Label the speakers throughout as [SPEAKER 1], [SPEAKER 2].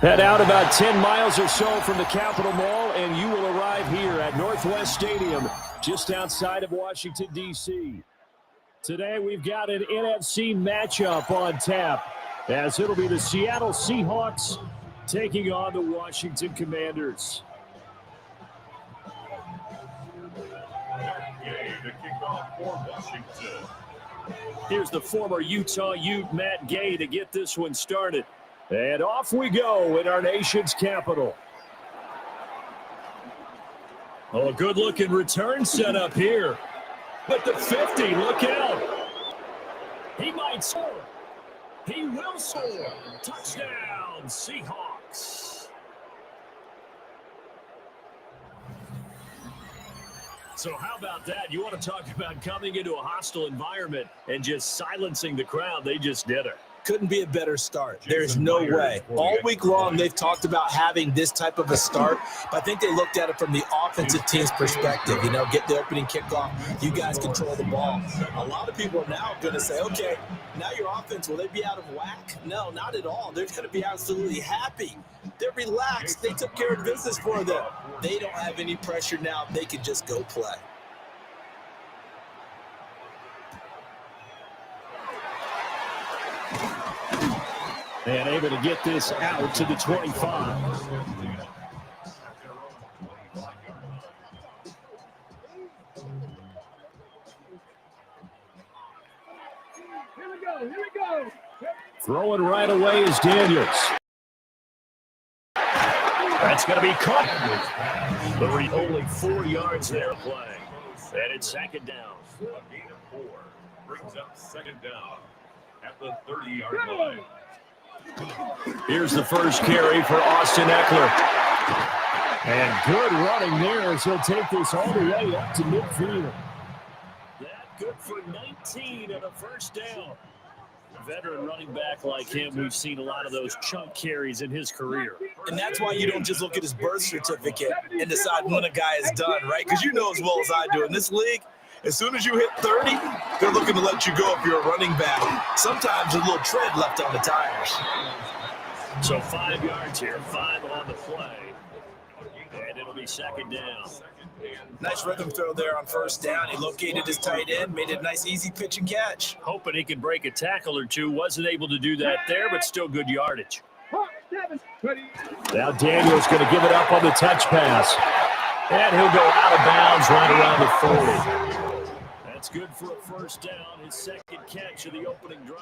[SPEAKER 1] Head out about 10 miles or so from the Capitol Mall, and you will arrive here at Northwest Stadium, just outside of Washington, D.C. Today, we've got an NFC matchup on tap, as it'll be the Seattle Seahawks taking on the Washington Commanders.
[SPEAKER 2] To kick off for Washington.
[SPEAKER 1] Here's the former Utah Ute, Matt Gay, to get this one started. And off we go in our nation's capital. Oh, a good-looking return set up here. But the 50, look out. He might score. He will score. Touchdown, Seahawks. So how about that? You want to talk about coming into a hostile environment and just silencing the crowd. They just did it.
[SPEAKER 3] Couldn't be a better start. There's no way. All week long, they've talked about having this type of a start, but I think they looked at it from the offensive team's perspective. You know, get the opening kickoff. You guys control the ball. A lot of people are now going to say, okay, now your offense, will they be out of whack? No, not at all. They're going to be absolutely happy. They're relaxed. They took care of business for them. They don't have any pressure now. They can just go play.
[SPEAKER 1] And able to get this out to the 25.
[SPEAKER 4] Here we go.
[SPEAKER 1] Throwing right away is Daniels. That's going to be caught. But only 4 yards there playing. And it's second down.
[SPEAKER 2] A gain of 4 brings up second down at the 30-yard line.
[SPEAKER 1] Here's the first carry for Austin Eckler. And good running there as he'll take this all the way up to midfield. That good for 19 and a first down. A veteran running back like him, we've seen a lot of those chunk carries in his career.
[SPEAKER 3] And that's why you don't just look at his birth certificate and decide when a guy is done, right? Because you know as well as I do, in this league, as soon as you hit 30, they're looking to let you go if you're a running back. Sometimes a little tread left on the tires.
[SPEAKER 1] So 5 yards here, 5 on the play. And it'll be second down.
[SPEAKER 3] Nice rhythm throw there on first down. He located his tight end, made it a nice easy pitch and catch.
[SPEAKER 1] Hoping he can break a tackle or two. Wasn't able to do that there, but still good yardage. Now Daniels going to give it up on the touch pass. And he'll go out of bounds right around the 40. That's good for a first down, his second catch of the opening drive.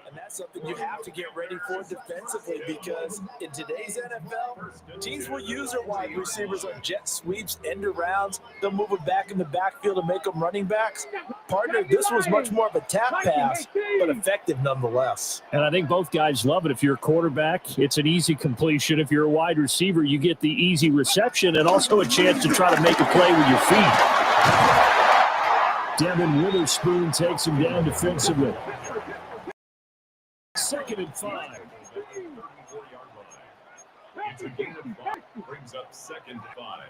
[SPEAKER 3] And that's something you have to get ready for defensively, because in today's NFL, teams will use their wide receivers on jet sweeps, end arounds. They'll move them back in the backfield and make them running backs. Partner, this was much more of a tap pass, but effective nonetheless.
[SPEAKER 1] And I think both guys love it. If you're a quarterback, it's an easy completion. If you're a wide receiver, you get the easy reception and also a chance to try to make a play with your feet. Devin Witherspoon takes him down defensively. 2nd and 5.
[SPEAKER 2] It's a gain of 5, brings up second 5.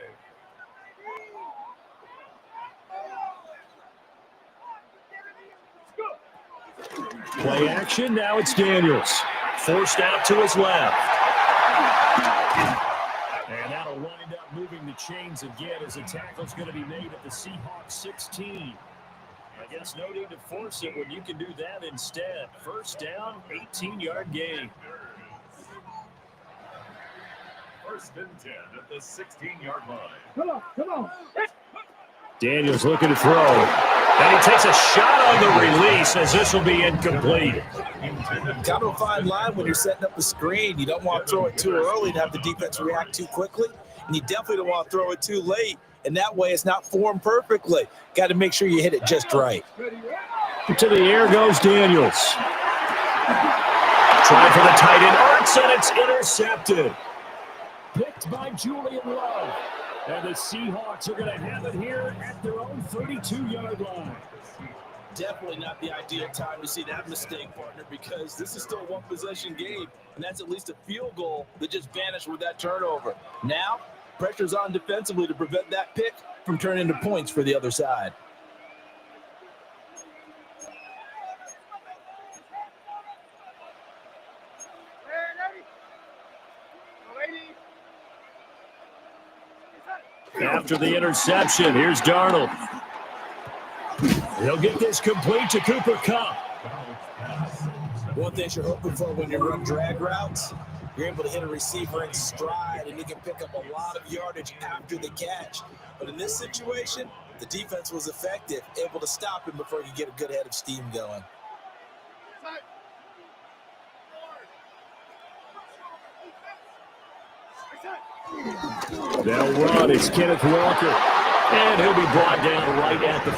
[SPEAKER 1] Play action, now it's Daniels. Forced out to his left. And that'll wind up moving the chains again as a tackle's going to be made at the Seahawks 16. I guess no need to force it when you can do that instead. First down, 18-yard gain.
[SPEAKER 2] First and 10 at the 16-yard line.
[SPEAKER 4] Come on.
[SPEAKER 1] Daniels looking to throw. And he takes a shot on the release as this will be incomplete.
[SPEAKER 3] Kind of a fine line when you're setting up a screen. You don't want to throw it too early and have the defense react too quickly. And you definitely don't want to throw it too late. And that way it's not formed perfectly. Got to make sure you hit it just right.
[SPEAKER 1] To the air goes Daniels. Try for the tight end. Arts, and it's intercepted. Picked by Julian Love. And the Seahawks are going to have it here at their own 32-yard line.
[SPEAKER 3] Definitely not the ideal time to see that mistake, partner, because this is still a one-possession game, and that's at least a field goal that just vanished with that turnover. Now, pressure's on defensively to prevent that pick from turning into points for the other side.
[SPEAKER 1] After the interception, here's Darnold. He'll get this complete to Cooper Kupp.
[SPEAKER 3] One thing you're hoping for when you run drag routes, you're able to hit a receiver in stride, and you can pick up a lot of yardage after the catch. But in this situation, the defense was effective, able to stop him before you get a good head of steam going.
[SPEAKER 1] They'll run. It's Kenneth Walker. And he'll be brought down right at the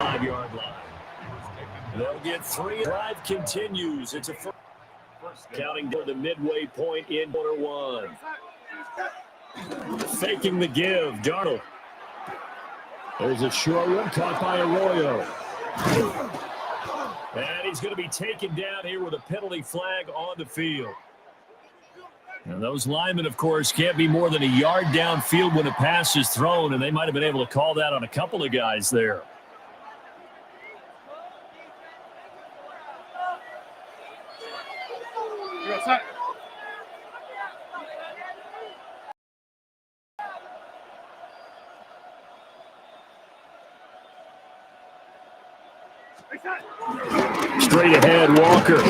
[SPEAKER 1] 45-yard line. They'll get 3. Drive continues. It's a first. Counting to the midway point in quarter 1. Faking the give. Darnold. There's a short one caught by Arroyo. And he's going to be taken down here with a penalty flag on the field. And those linemen, of course, can't be more than a yard downfield when a pass is thrown, and they might have been able to call that on a couple of guys there. Straight ahead, Walker.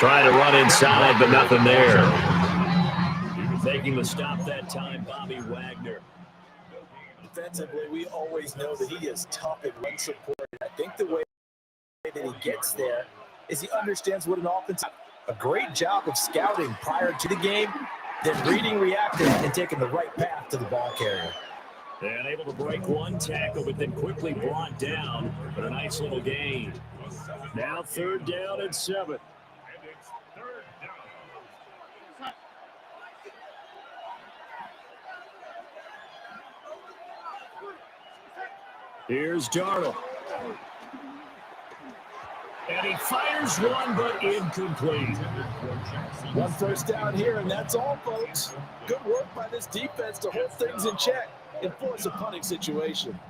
[SPEAKER 1] Trying to run inside, but nothing there. Making the stop that time, Bobby Wagner.
[SPEAKER 3] Defensively, we always know that he is tough at run support. I think the way that he gets there is he understands what an offense is. A great job of scouting prior to the game, then reading, reacting, and taking the right path to the ball carrier.
[SPEAKER 1] And able to break one tackle, but then quickly brought down. But a nice little gain. Now 3rd down and 7. Here's Darnold. And he fires one, but incomplete.
[SPEAKER 3] 1 first down here, and that's all, folks. Good work by this defense to hold things in check and force a punting situation.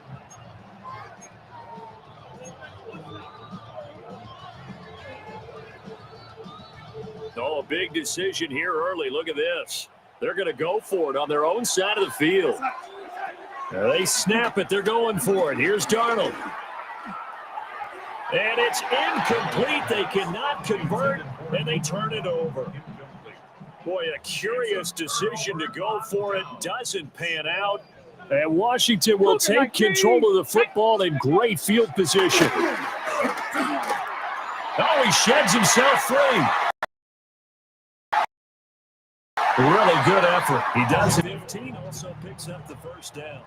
[SPEAKER 1] Oh, a big decision here early. Look at this. They're going to go for it on their own side of the field. They snap it. They're going for it. Here's Darnold. And it's incomplete. They cannot convert, and they turn it over. Boy, a curious decision to go for it. Doesn't pan out. And Washington will take control of the football in great field position. Oh, he sheds himself free. Really good effort. He does it. 15 also picks up the first down.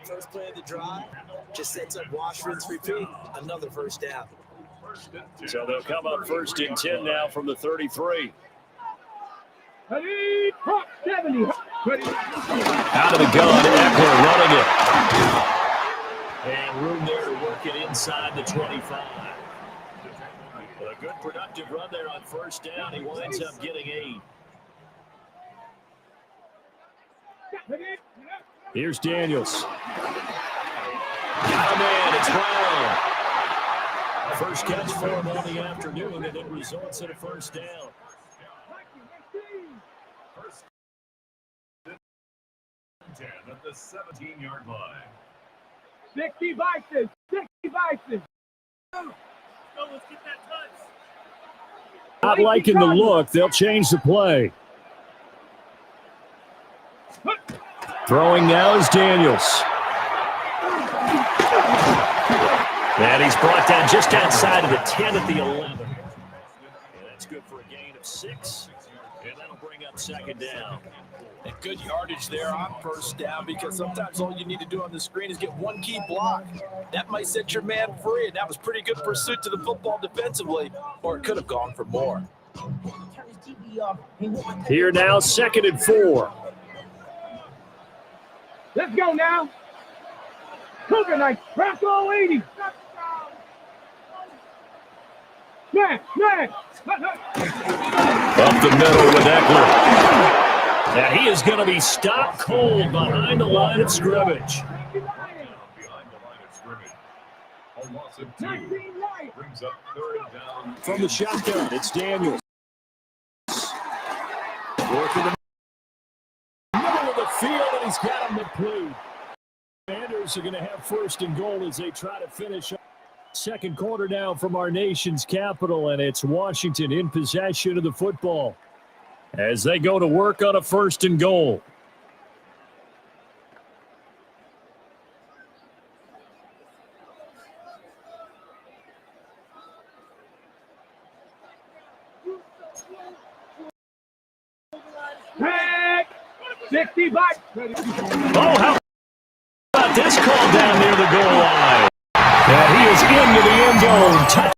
[SPEAKER 3] First play of the drive just sets up wash, rinse, repeat. Another first down.
[SPEAKER 1] So they'll come up 1st and 10 now from the 33.
[SPEAKER 4] Out
[SPEAKER 1] Out of the gun, Eckler running it. And room there to work it inside the 25. But a good productive run there on 1st down. He winds up getting 8. Here's Daniels. Got a man, it's Brown. First catch for him on the afternoon, and it results in a first down.
[SPEAKER 2] First 10 at the 17-yard line.
[SPEAKER 4] 60 Vikings. 60 Vikings.
[SPEAKER 2] Go, let's get that touch.
[SPEAKER 1] Not liking the look, they'll change the play. Throwing now is Daniels. And he's brought down just outside of the 10 at the 11. And that's good for a gain of 6. And that'll bring up 2nd down.
[SPEAKER 3] And good yardage there on 1st down, because sometimes all you need to do on the screen is get one key block. That might set your man free, and that was pretty good pursuit to the football defensively, or it could have gone for more.
[SPEAKER 1] Here now, 2nd and 4.
[SPEAKER 4] Let's go now. Cougar Knight, Bronco 80. Smash, smash.
[SPEAKER 1] Up the middle with Eckler. And he is going to be stopped cold behind the line of scrimmage.
[SPEAKER 2] Behind the line of scrimmage. A loss of 2 brings up 3rd down.
[SPEAKER 1] From the shotgun, it's Daniels. Working the he's got him to plead. Commanders are going to have first and goal as they try to finish up. Second quarter now from our nation's capital, and it's Washington in possession of the football as they go to work on a first and goal.
[SPEAKER 4] Tag! 65.
[SPEAKER 1] Oh, how about this call down near the goal line? And he is into the end zone.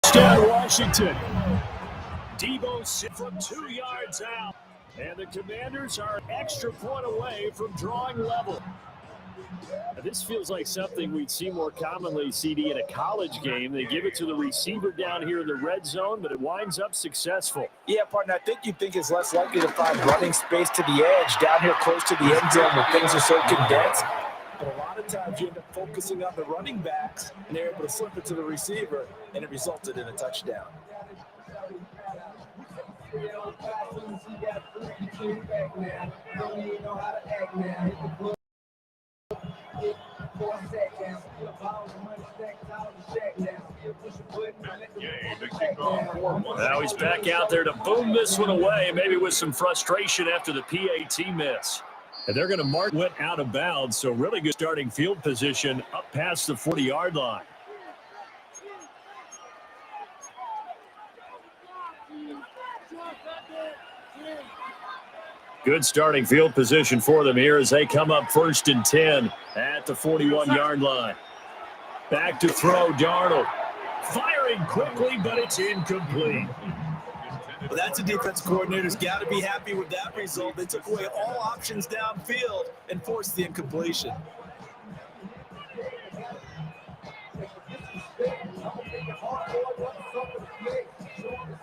[SPEAKER 1] Touchdown, Washington. Debo sit from 2 yards out. And the Commanders are an extra point away from drawing level. Now, this feels like something we'd see more commonly, CD, in a college game. They give it to the receiver down here in the red zone, but it winds up successful.
[SPEAKER 3] Yeah, partner, I think you'd think it's less likely to find running space to the edge down here close to the end zone where things are so condensed. But a lot of times you end up focusing on the running backs, and they're able to slip it to the receiver, and it resulted in a touchdown.
[SPEAKER 1] Now he's back out there to boom this one away, maybe with some frustration after the PAT miss. And they're going to mark went out of bounds, so really good starting field position up past the 40-yard line. Good starting field position for them here as they come up first and 10 at the 41-yard line. Back to throw, Darnold. Firing quickly, but it's incomplete.
[SPEAKER 3] Well, that's a defense coordinator's got to be happy with that result. They took away all options downfield and forced the incompletion.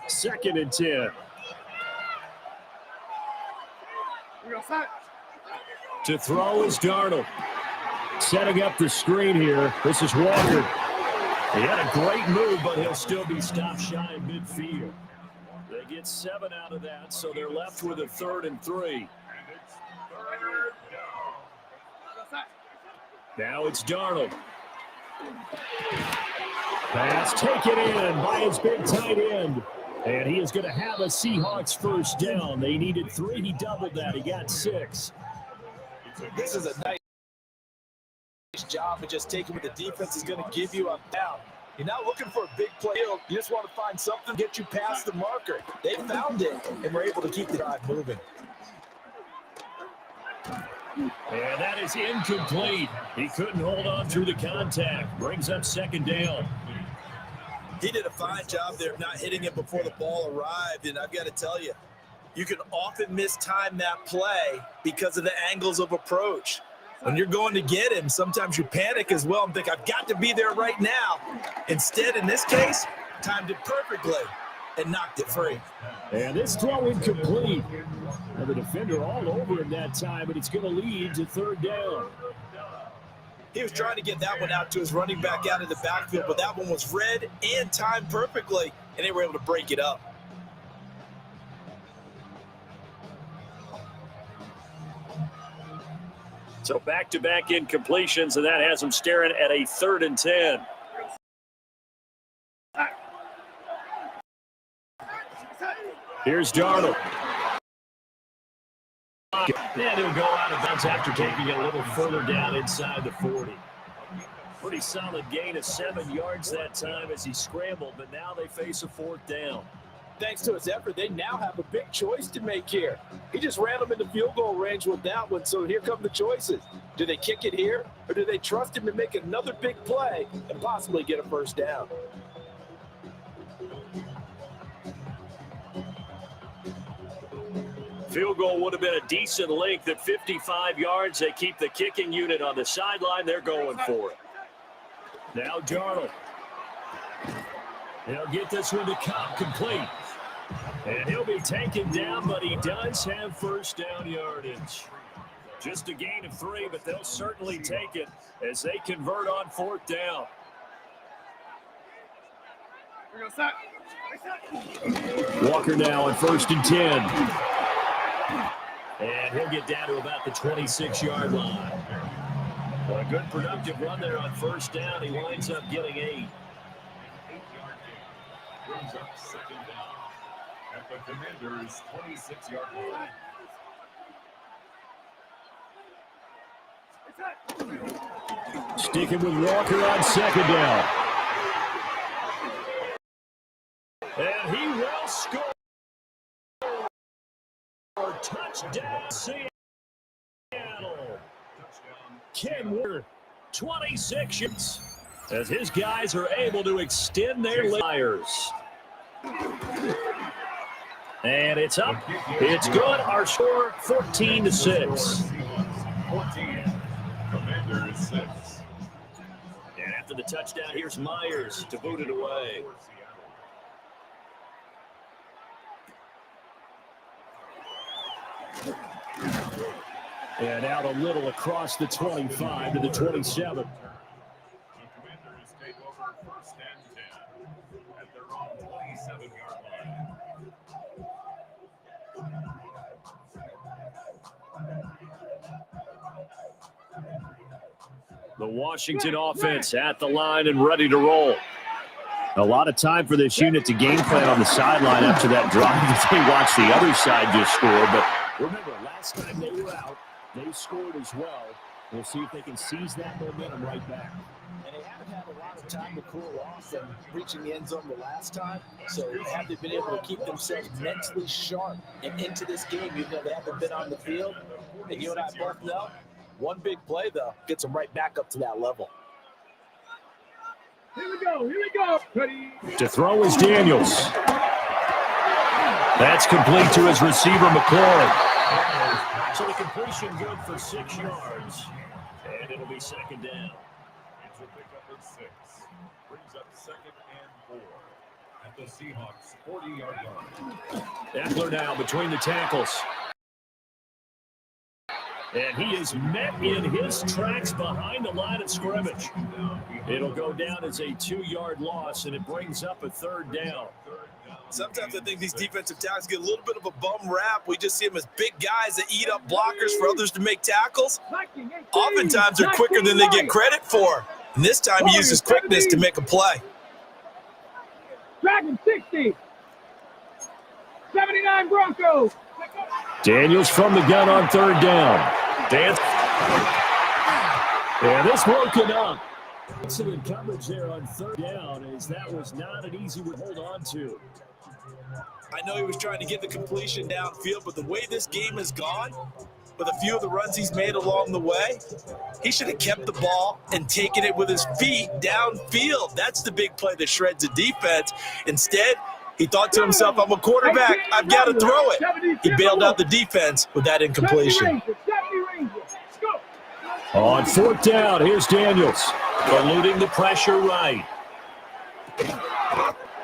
[SPEAKER 1] Second and 10. To throw is Darnold. Setting up the screen here. This is Walker. He had a great move, but he'll still be stopped shy in midfield. They get 7 out of that, so they're left with a 3rd and 3. Now it's Darnold. Pass taken in by his big tight end. And he is going to have a Seahawks first down. They needed 3. He doubled that. He got 6.
[SPEAKER 3] This is a nice job of just taking what the defense is going to give you on down. You're not looking for a big play. You just want to find something to get you past the marker. They found it and were able to keep the drive moving.
[SPEAKER 1] And that is incomplete. He couldn't hold on through the contact. Brings up second down.
[SPEAKER 3] He did a fine job there of not hitting him before the ball arrived, and I've got to tell you, you can often mistime that play because of the angles of approach. When you're going to get him, sometimes you panic as well and think, I've got to be there right now. Instead, in this case, timed it perfectly and knocked it free.
[SPEAKER 1] And this throw incomplete. And the defender all over him that time, but it's going to lead to 3rd down.
[SPEAKER 3] He was trying to get that one out to his running back out of the backfield, but that one was read and timed perfectly, and they were able to break it up.
[SPEAKER 1] So back-to-back incompletions, and that has him staring at a 3rd and 10. Here's Darnold. And he'll go out of bounds after taking it a little further down inside the 40. Pretty solid gain of 7 yards that time as he scrambled, but now they face a 4th down.
[SPEAKER 3] Thanks to his effort, they now have a big choice to make here. He just ran them into field goal range with that one, so here come the choices. Do they kick it here, or do they trust him to make another big play and possibly get a first down?
[SPEAKER 1] Field goal would have been a decent length at 55 yards. They keep the kicking unit on the sideline. They're going for it. Now Darnold. He'll get this one to Cobb complete. And he'll be taken down, but he does have first down yardage. Just a gain of 3, but they'll certainly take it as they convert on 4th down. Walker now at 1st and 10. And he'll get down to about the 26-yard line. Well, a good productive run there on first down. He winds up getting 8.
[SPEAKER 2] 8-yard gain. Brings up second down at the Commanders' 26-yard line.
[SPEAKER 1] Sticking with Walker on second down. And he will score. Touchdown, Seattle. Ken Ward, 26 yards, as his guys are able to extend their liars. And it's up. It's good. Our score, 14-6.
[SPEAKER 2] 14. Commanders 6.
[SPEAKER 1] And after the touchdown, here's Myers to boot it away. And out a little across the 25 to the 27.
[SPEAKER 2] The Commanders take over first and 10 at their own 27-yard line.
[SPEAKER 1] The Washington offense at the line and ready to roll. A lot of time for this unit to game plan on the sideline after that drive that they watched the other side just score. But remember, last time they were out, they scored as well. We'll see if they can seize that momentum right back.
[SPEAKER 3] And they haven't had a lot of time to cool off from reaching the end zone the last time. So have they been able to keep themselves mentally sharp and into this game, even though they haven't been on the field? And you and I both know, one big play, though, gets them right back up to that level.
[SPEAKER 4] Here we go. Here we go. Ready.
[SPEAKER 1] To throw is Daniels. That's complete to his receiver, McLaurin. So the completion good for 6 yards. And it'll be second down.
[SPEAKER 2] It's a pickup of 6. Brings up second and 4 at the Seahawks' 40-yard line.
[SPEAKER 1] Eckler now between the tackles. And he is met in his tracks behind the line of scrimmage. It'll go down as a 2-yard loss, and it brings up a third down.
[SPEAKER 3] Sometimes I think these defensive tackles get a little bit of a bum rap. We just see them as big guys that eat up blockers for others to make tackles. Oftentimes they're quicker than they get credit for. And this time he uses quickness to make a play.
[SPEAKER 4] Dragon 60. 79 Broncos.
[SPEAKER 1] Daniels from the gun on third down. And it's broken up. Excellent coverage there on third down, as that was not an easy one to hold on to.
[SPEAKER 3] I know he was trying to get the completion downfield, but the way this game has gone, with a few of the runs he's made along the way, he should have kept the ball and taken it with his feet downfield. That's the big play that shreds the defense. Instead, he thought to himself, I'm a quarterback, I've got to throw it. He bailed out the defense with that incompletion.
[SPEAKER 1] On fourth down, here's Daniels, eluding the pressure right.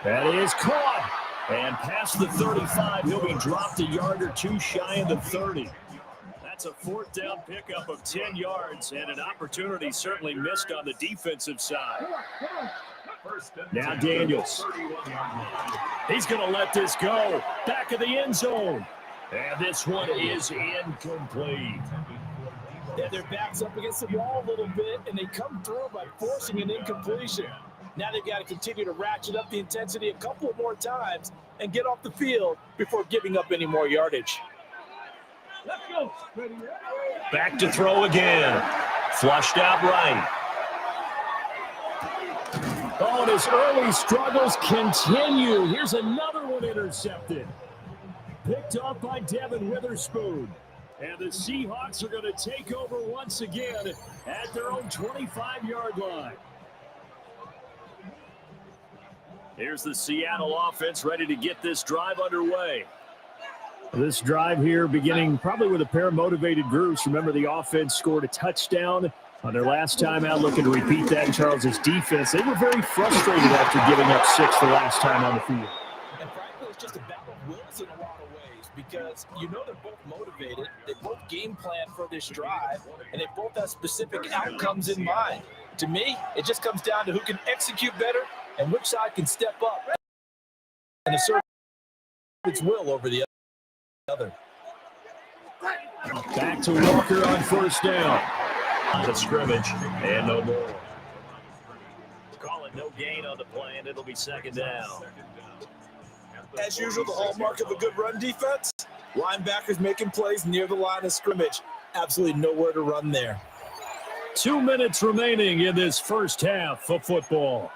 [SPEAKER 1] That is caught. And past the 35, he'll be dropped a yard or two shy of the 30. That's a fourth down pickup of 10 yards, and an opportunity certainly missed on the defensive side. Now Daniels. He's going to let this go. Back of the end zone. And this one is incomplete.
[SPEAKER 3] Yeah, their back's up against the wall a little bit, and they come through by forcing an incompletion. Now they've got to continue to ratchet up the intensity a couple more times and get off the field before giving up any more yardage.
[SPEAKER 4] Let's go.
[SPEAKER 1] Back to throw again. Flushed out right. Oh, and his early struggles continue. Here's another one intercepted. Picked off by Devin Witherspoon. And the Seahawks are going to take over once again at their own 25-yard line. Here's the Seattle offense ready to get this drive underway. This drive here beginning probably with a pair of motivated groups. Remember, the offense scored a touchdown on their last time out, looking to repeat that in Charles's defense. They were very frustrated after giving up 6 the last time on the field.
[SPEAKER 3] And frankly, it's just a battle of wills in a lot of ways because you know they're both motivated. They both game plan for this drive, and they both have specific outcomes in mind. To me, it just comes down to who can execute better and which side can step up and assert its will over the other.
[SPEAKER 1] Back to Walker on first down. On the scrimmage, and no more. Call it no gain on the play, and it'll be second down.
[SPEAKER 3] As usual, the hallmark of a good run defense, linebackers making plays near the line of scrimmage. Absolutely nowhere to run there.
[SPEAKER 1] 2 minutes remaining in this first half of football.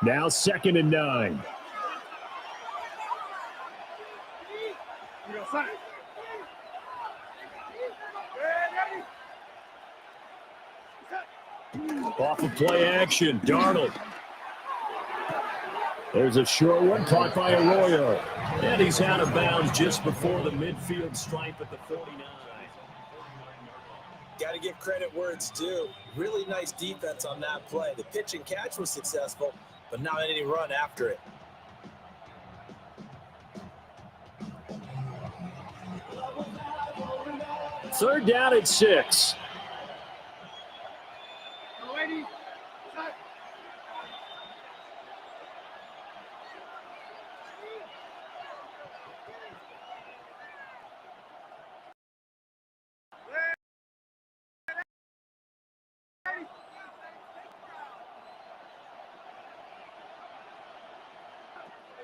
[SPEAKER 1] Now 2nd and 9. Off of play action, Darnold. There's a short one caught by Arroyo. And he's out of bounds just before the midfield stripe at the 49.
[SPEAKER 3] Got to give credit where it's due. Really nice defense on that play. The pitch and catch was successful, but not any run after it.
[SPEAKER 1] Third down at 6.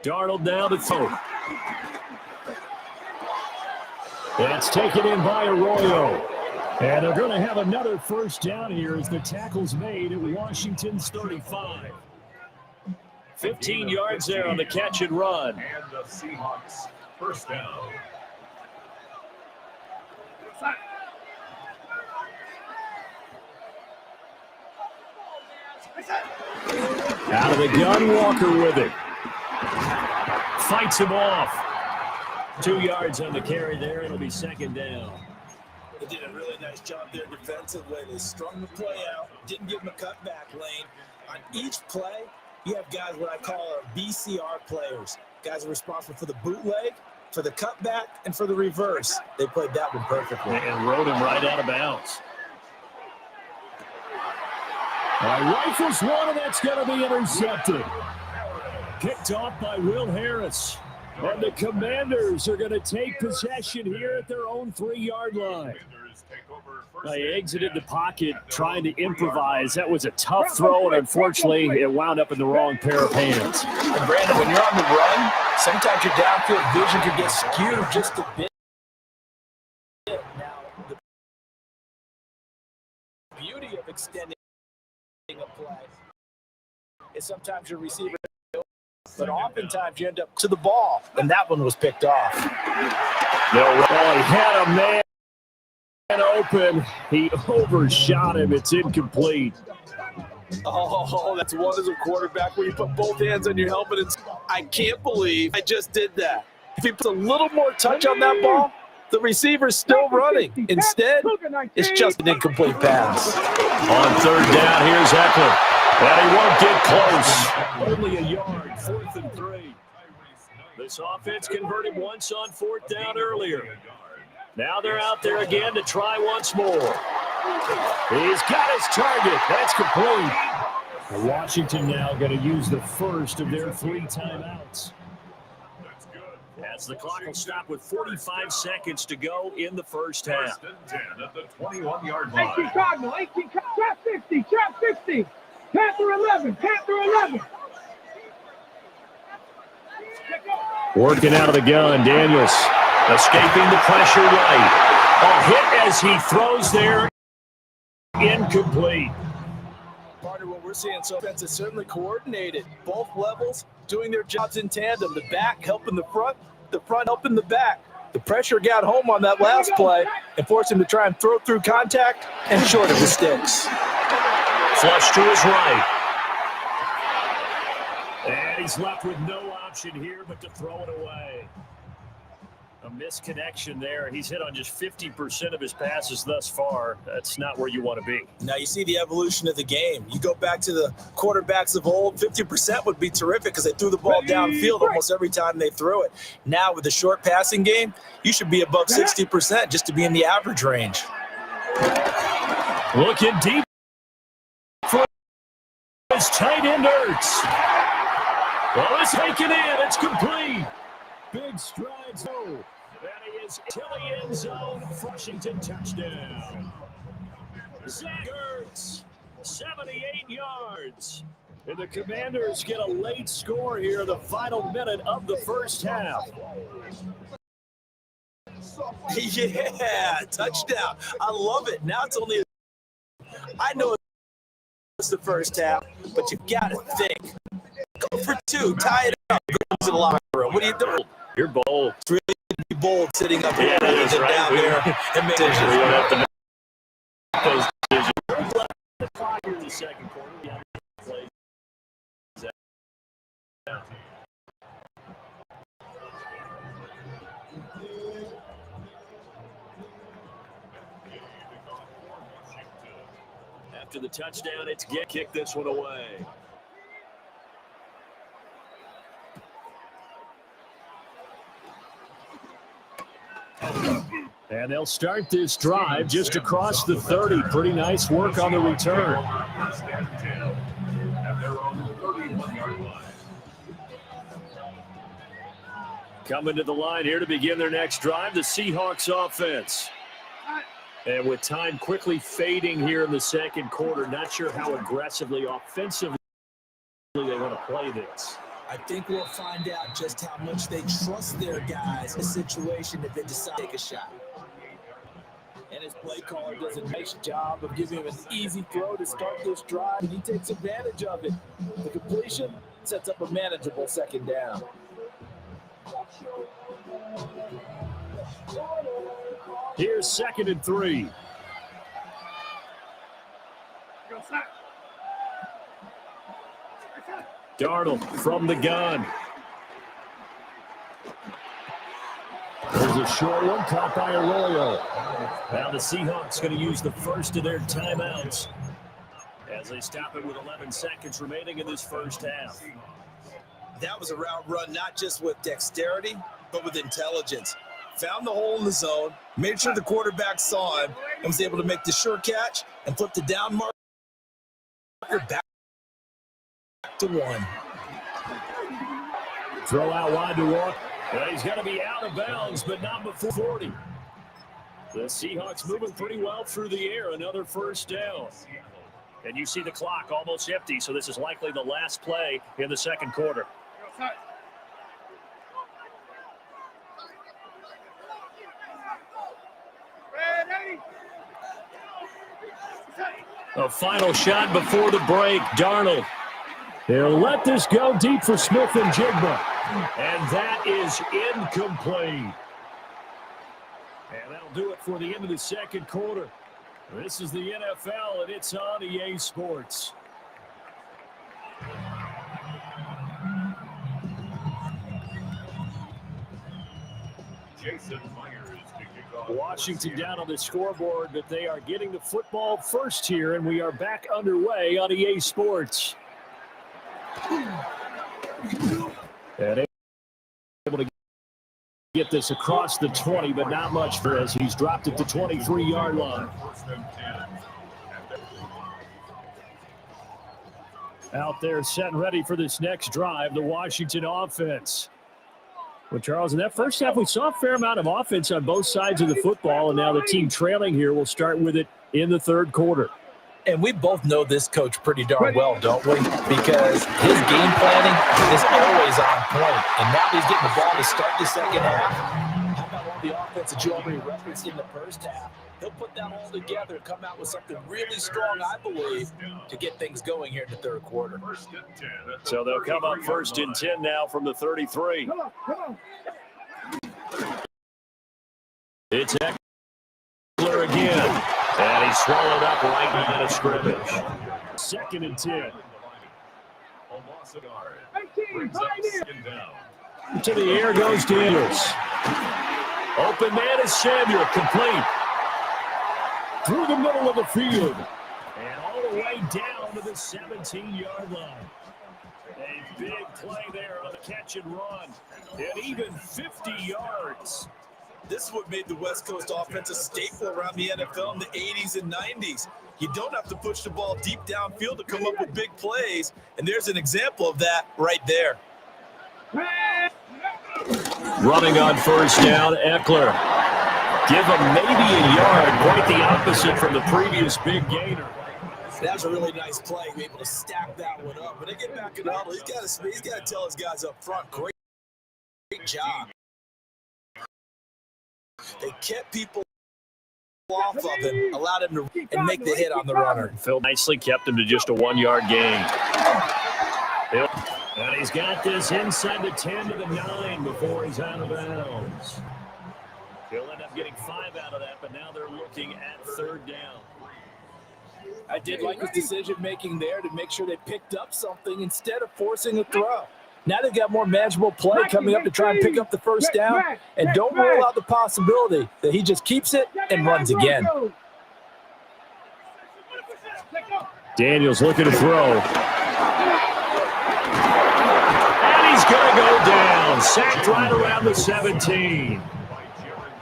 [SPEAKER 1] Darnold now to throw. That's taken in by Arroyo. And they're going to have another first down here as the tackle's made at Washington's 35. 15 yards there on the catch and run.
[SPEAKER 2] And the Seahawks first down.
[SPEAKER 1] Out of the gun, Walker with it. Fights him off. 2 yards on the carry there. It'll be second down.
[SPEAKER 3] They did a really nice job there defensively. They strung the play out, didn't give him a cutback lane. On each play, you have guys what I call our BCR players. Guys are responsible for the bootleg, for the cutback, and for the reverse. They played that one perfectly.
[SPEAKER 1] And rode him right out of bounds. Rifles one, and that's going to be intercepted. Picked off by Will Harris. And the Commanders are going to take possession here at their own 3-yard line. They exited the pocket trying to improvise. That was a tough throw, and unfortunately, it wound up in the wrong pair of hands.
[SPEAKER 3] And Brandon, when you're on the run, sometimes your downfield vision can get skewed just a bit. Now, the beauty of extending a play is sometimes your receiver, but oftentimes you end up to the ball, and that one was picked off.
[SPEAKER 1] No, he had a man open. He overshot him. It's incomplete.
[SPEAKER 3] Oh, that's one as a quarterback where you put both hands on your helmet. And I can't believe I just did that. If he puts a little more touch on that ball, the receiver's still running. Instead, it's just an incomplete pass.
[SPEAKER 1] On third down, here's Eckler. And he won't get close. Only a yard, 4th and 3. This offense converted once on 4th down earlier. Now they're out there again to try once more. He's got his target. That's complete. Washington now going to use the first of their 3 timeouts. As the clock will stop with 45 seconds to go in the first half.
[SPEAKER 2] 1st and 10 at the 21-yard line.
[SPEAKER 4] 18 Cardinal, 18, trap 50, trap 50. Panther 11, Panther 11.
[SPEAKER 1] Working out of the gun, Daniels escaping the pressure right. A hit as he throws there. Incomplete.
[SPEAKER 3] Partner, what we're seeing, so offense is certainly coordinated. Both levels doing their jobs in tandem. The back helping the front helping the back. The pressure got home on that last play and forced him to try and throw through contact and short of the sticks.
[SPEAKER 1] Flush to his right. And he's left with no option here but to throw it away. A misconnection there. He's hit on just 50% of his passes thus far. That's not where you want to be.
[SPEAKER 3] Now you see the evolution of the game. You go back to the quarterbacks of old, 50% would be terrific because they threw the ball downfield almost every time they threw it. Now with the short passing game, you should be above 60% just to be in the average range.
[SPEAKER 1] Looking deep for his tight end Ertz. Well, it's taken in. It's complete. Big strides. Oh. is to the end zone. Washington touchdown. Zach Ertz, 78 yards. And the Commanders get a late score here in the final minute of the first half.
[SPEAKER 3] Yeah, touchdown. I love it. Now it's only I know it's the first half, but you got to think. Go for two, tie it up, go to the locker room. What are you doing?
[SPEAKER 1] You're bold.
[SPEAKER 3] It's really be bold sitting up here
[SPEAKER 1] that is
[SPEAKER 3] and
[SPEAKER 1] right.
[SPEAKER 3] down there and make decisions.
[SPEAKER 1] We don't have to make those decisions. The clock here in the second quarter. After the touchdown, it's kick this one away. And they'll start this drive just across the 30. Pretty nice work on the return. Coming to the line here to begin their next drive, the Seahawks offense. And with time quickly fading here in the second quarter, not sure how aggressively, offensively they want to play this.
[SPEAKER 3] I think we'll find out just how much they trust their guys in a situation if they decide to take a shot. And his play caller does a nice job of giving him an easy throw to start this drive, and he takes advantage of it. The completion sets up a manageable second down.
[SPEAKER 1] Here's 2nd and 3. Darnold from the gun. There's a short one caught by Arroyo. Now the Seahawks going to use the first of their timeouts as they stop it with 11 seconds remaining in this first half.
[SPEAKER 3] That was a route run not just with dexterity, but with intelligence. Found the hole in the zone, made sure the quarterback saw him, and was able to make the sure catch and flip the down marker back to 1.
[SPEAKER 1] Throw out wide to walk. Well, he's going to be out of bounds, but not before 40. The Seahawks moving pretty well through the air. Another first down. And you see the clock almost empty, so this is likely the last play in the second quarter. A final shot before the break. Darnold. They'll let this go deep for Smith and Jigba. And that is incomplete. And that'll do it for the end of the second quarter. This is the NFL, and it's on EA Sports. Washington down on the scoreboard, but they are getting the football first here, and we are back underway on EA Sports. And able to get this across the 20, but not much for as he's dropped it to 23-yard line. Out there set and ready for this next drive, the Washington offense. Well, Charles, in that first half, we saw a fair amount of offense on both sides of the football, and now the team trailing here will start with it in the third quarter.
[SPEAKER 3] And we both know this coach pretty darn well, don't we? Because his game planning is always on point. And now he's getting the ball to start the second half. How about all the offense that you already referenced in the first half? He'll put that all together and come out with something really strong, I believe, to get things going here in the third quarter.
[SPEAKER 1] So they'll come up 1st and 10 now from the 33. It's Eckler again. And he swallowed up right in the scrimmage. 2nd and 10. To the air goes Daniels. Open man is Samuel, complete. Through the middle of the field. And all the way down to the 17-yard line. A big play there on the catch and run. And even 50 yards.
[SPEAKER 3] This is what made the West Coast offense a staple around the NFL in the 80s and 90s. You don't have to push the ball deep downfield to come up with big plays, and there's an example of that right there.
[SPEAKER 1] Running on first down, Eckler. Give him maybe a yard, quite the opposite from the previous big gainer.
[SPEAKER 3] That was a really nice play. Be able to stack that one up. When they get back in the huddle, he's got to tell his guys up front, great job. They kept people off of him, allowed him to and make the hit on the runner.
[SPEAKER 1] Phil nicely kept him to just a 1-yard gain. And he's got this inside the 10 to the 9 before he's out of bounds. He'll end up getting 5 out of that, but now they're looking at third down.
[SPEAKER 3] I did like his decision-making there to make sure they picked up something instead of forcing a throw. Now they've got more manageable play coming up to try and pick up the first down, and don't rule out the possibility that he just keeps it and runs again.
[SPEAKER 1] Daniels looking to throw. And he's going to go down. Sacked right around the 17.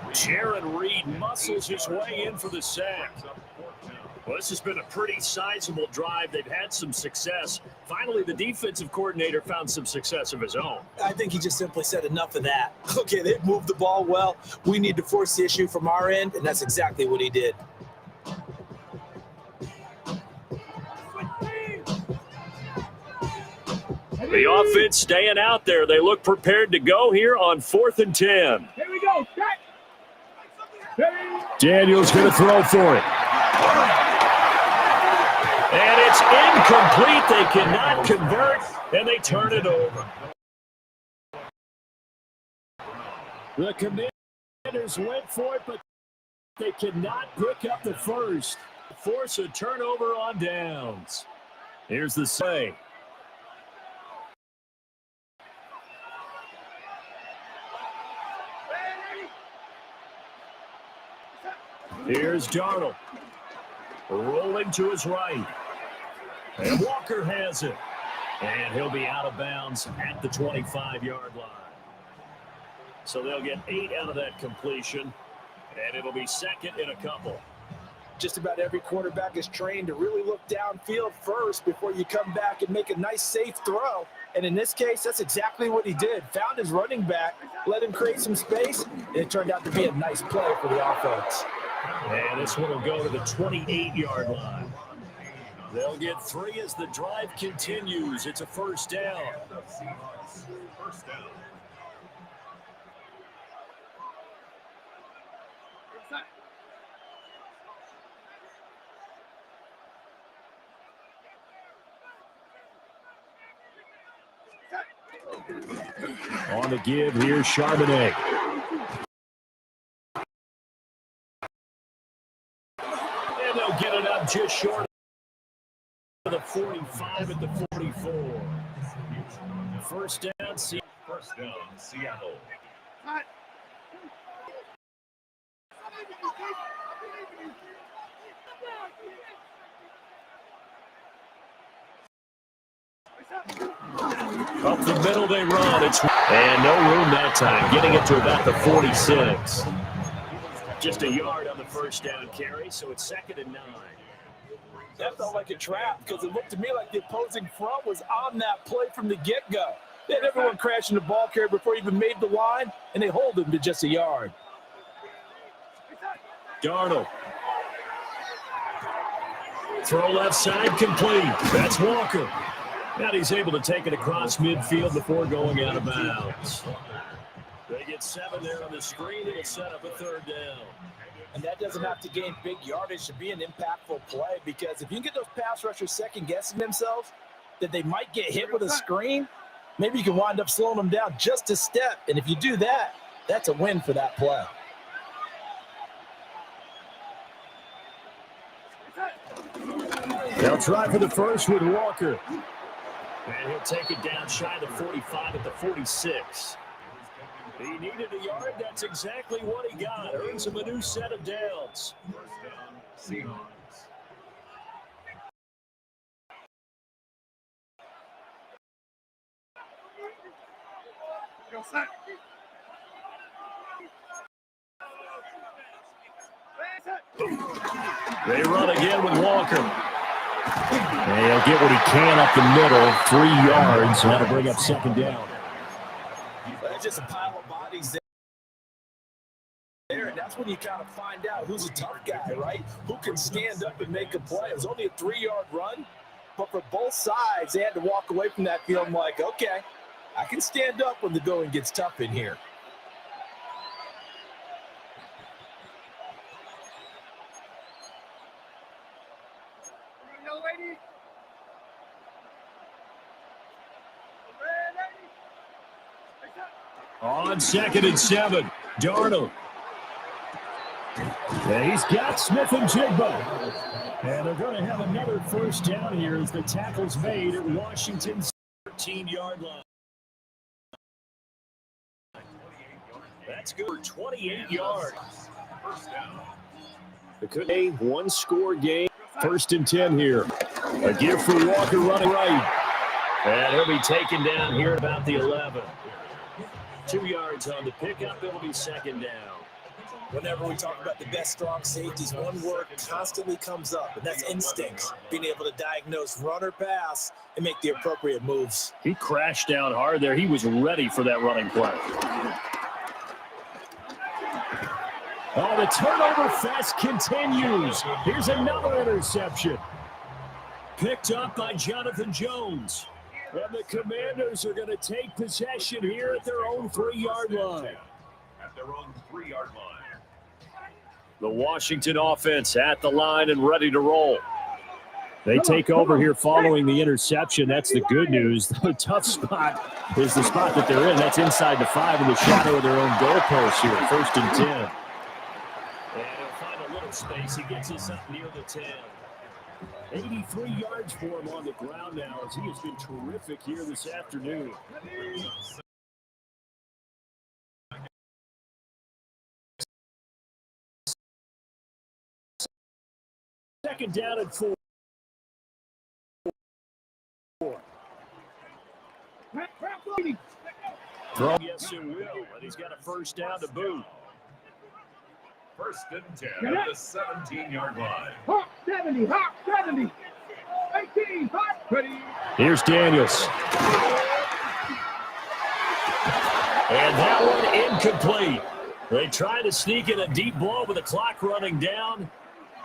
[SPEAKER 1] Jaron Reed muscles his way in for the sack. Well, this has been a pretty sizable drive. They've had some success. Finally, the defensive coordinator found some success of his own.
[SPEAKER 3] I think he just simply said enough of that. Okay, they've moved the ball well. We need to force the issue from our end, and that's exactly what he did.
[SPEAKER 1] The offense staying out there. They look prepared to go here on 4th and 10.
[SPEAKER 4] Here we go.
[SPEAKER 1] Daniels going to throw for it. And it's incomplete. They cannot convert, and they turn it over. The Commanders went for it, but they cannot pick up the first. Force a turnover on downs. Here's the say. Here's Darnold. Rolling to his right. And Walker has it. And he'll be out of bounds at the 25-yard line. So they'll get 8 out of that completion. And it'll be second in a couple.
[SPEAKER 3] Just about every quarterback is trained to really look downfield first before you come back and make a nice, safe throw. And in this case, that's exactly what he did. Found his running back, let him create some space, and it turned out to be a nice play for the offense.
[SPEAKER 1] And this one will go to the 28-yard line. They'll get 3 as the drive continues. It's a first down.
[SPEAKER 2] First down.
[SPEAKER 1] On the give, here's Charbonnet. And they'll get it up just short of the 45 at the 44. First down,
[SPEAKER 2] Seattle.
[SPEAKER 1] Up the middle they run. And no room that time. Getting it to about the 46. Just a yard on the first down carry, so it's 2nd and 9.
[SPEAKER 3] That felt like a trap because it looked to me like the opposing front was on that play from the get-go. They had everyone crashing the ball carrier before he even made the line, and they hold him to just a yard.
[SPEAKER 1] Darnold. Throw left side complete. That's Walker. Now he's able to take it across midfield before going out of bounds. They get 7 there on the screen. It'll set up a 3rd down.
[SPEAKER 3] And that doesn't have to gain big yardage to be an impactful play because if you can get those pass rushers second-guessing themselves that they might get hit with a screen, maybe you can wind up slowing them down just a step. And if you do that, that's a win for that play.
[SPEAKER 1] They'll try for the first with Walker. And he'll take it down shy of the 45 at the 46. He needed a yard. That's exactly what he got. Earns him a new set of downs.
[SPEAKER 2] First down, Seahawks.
[SPEAKER 1] They run again with Walker. And he'll get what he can up the middle, 3 yards. That'll bring up 2nd down.
[SPEAKER 3] there's just a pile of bodies there, and that's when you kind of find out who's a tough guy, right? Who can stand up and make a play. It was only a 3-yard run, but for both sides, they had to walk away from that feeling like, okay, I can stand up when the going gets tough in here.
[SPEAKER 1] On 2nd and 7, Darnold. And he's got Smith and Jigba. And they're going to have another first down here as the tackle's made at Washington's 13-yard line. That's good for 28 yards. It could be a one-score game. 1st and 10 here. A give for Walker running right. And he'll be taken down here at about the 11. 2 yards on the pickup. It'll be 2nd down.
[SPEAKER 3] Whenever we talk about the best strong safeties, one word constantly comes up, and that's instincts. Being able to diagnose run or pass and make the appropriate moves.
[SPEAKER 1] He crashed down hard there. He was ready for that running play. Oh, the turnover fest continues. Here's another interception. Picked up by Jonathan Jones. And the Commanders are going to take possession here at their own 3-yard line.
[SPEAKER 2] At their own 3-yard line.
[SPEAKER 1] The Washington offense at the line and ready to roll. They take over here following the interception. That's the good news. The tough spot is the spot that they're in. That's inside the 5 in the shadow of their own goalpost here. 1st and 10. And he'll find a little space. He gets us up near the 10. 83 yards for him on the ground now as he has been terrific here this afternoon. Second down and 4. Throw, yes, it will. And he's got a first down to boot.
[SPEAKER 2] 1st and 10 at the 17-yard line.
[SPEAKER 4] Hawk 70, Hawk 70. 18, Hawk 20.
[SPEAKER 1] Here's Daniels. And that one incomplete. They try to sneak in a deep ball with the clock running down,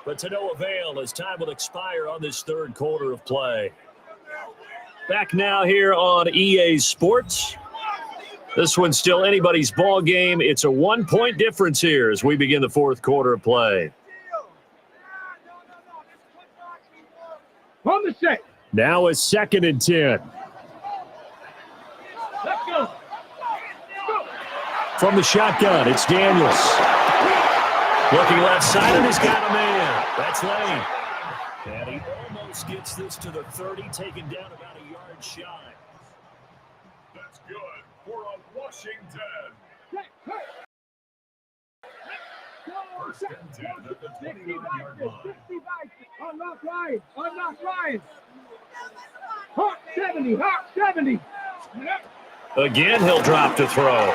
[SPEAKER 1] but to no avail as time will expire on this 3rd quarter of play. Back now here on EA Sports. This one's still anybody's ball game. It's a 1-point difference here as we begin the 4th quarter of play.
[SPEAKER 4] On the set.
[SPEAKER 1] Now it's 2nd and 10.
[SPEAKER 4] Let's go.
[SPEAKER 1] From the shotgun, it's Daniels. Looking left side, and he's got a man. That's Lane. And he almost gets this to the 30, taken down about a yard shy.
[SPEAKER 2] That's good for a Washington. 1st and 10 at the 29-yard line.
[SPEAKER 4] Unlock Ryan. Unlock Ryan. Hawk 70. Hawk 70.
[SPEAKER 1] Again, he'll drop to throw.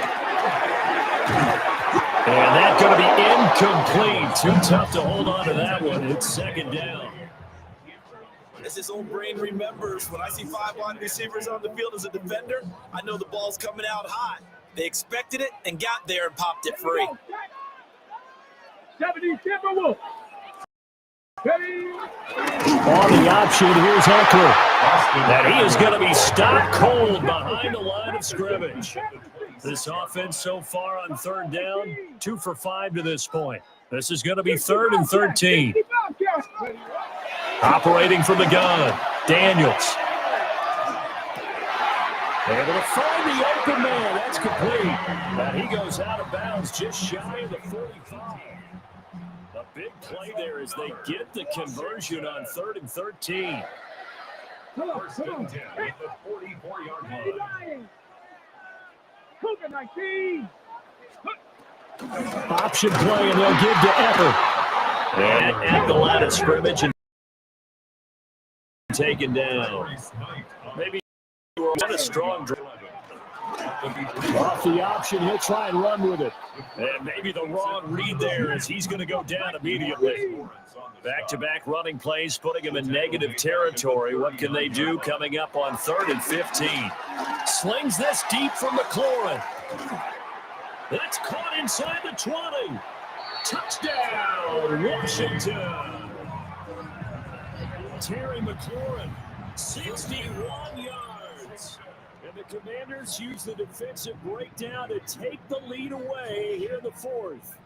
[SPEAKER 1] And that's going to be incomplete. Too tough to hold on to that one. It's 2nd down.
[SPEAKER 3] As his old brain remembers, when I see 5 wide receivers on the field as a defender, I know the ball's coming out hot. They expected it and got there and popped it free.
[SPEAKER 4] 70 Timberwolves.
[SPEAKER 1] On the option, here's Eckler. And he is going to be stopped cold behind the line of scrimmage. This offense so far on 3rd down, 2 for 5 to this point. This is going to be 3rd and 13. Operating from the gun, Daniels. Able to find the open man. That's complete. And he goes out of bounds just shy of the 45. A big play there as they get the conversion on 3rd and 13.
[SPEAKER 2] 1st and 10 at the 44-yard line.
[SPEAKER 4] Cougar 19.
[SPEAKER 1] Option play, and they'll give to Eckler. And at the line of scrimmage and taken down. Maybe not a strong drive. Off the option, he'll try and run with it. And maybe the wrong read there as he's going to go down immediately. Back-to-back running plays, putting him in negative territory. What can they do coming up on 3rd and 15? Slings this deep from McLaurin. That's caught inside the 20. Touchdown, Washington. Terry McLaurin, 61 yards. And the Commanders use the defensive breakdown to take the lead away here in the fourth.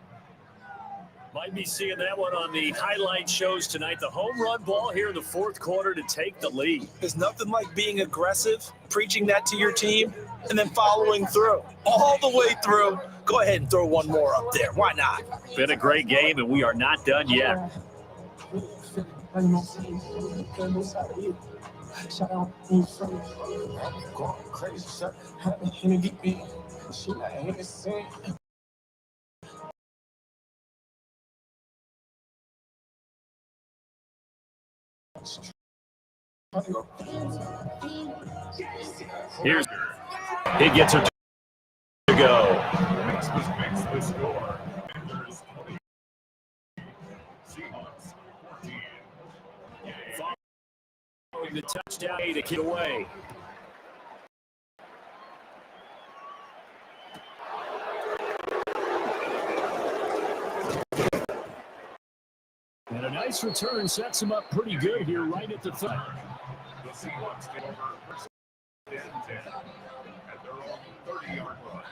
[SPEAKER 1] Might be seeing that one on the highlight shows tonight. The home run ball here in the fourth quarter to take the lead.
[SPEAKER 3] There's nothing like being aggressive, preaching that to your team, and then following through. All the way through. Go ahead and throw one more up there. Why not?
[SPEAKER 1] Been a great game, and we are not done yet. He gets her to go.
[SPEAKER 2] Makes the score. Commanders 20. Seahawks 14.
[SPEAKER 1] Following the touchdown to get away. And a nice return sets him up pretty good here right at the front.
[SPEAKER 2] The Seahawks get over first and 10 at their own 30-yard line.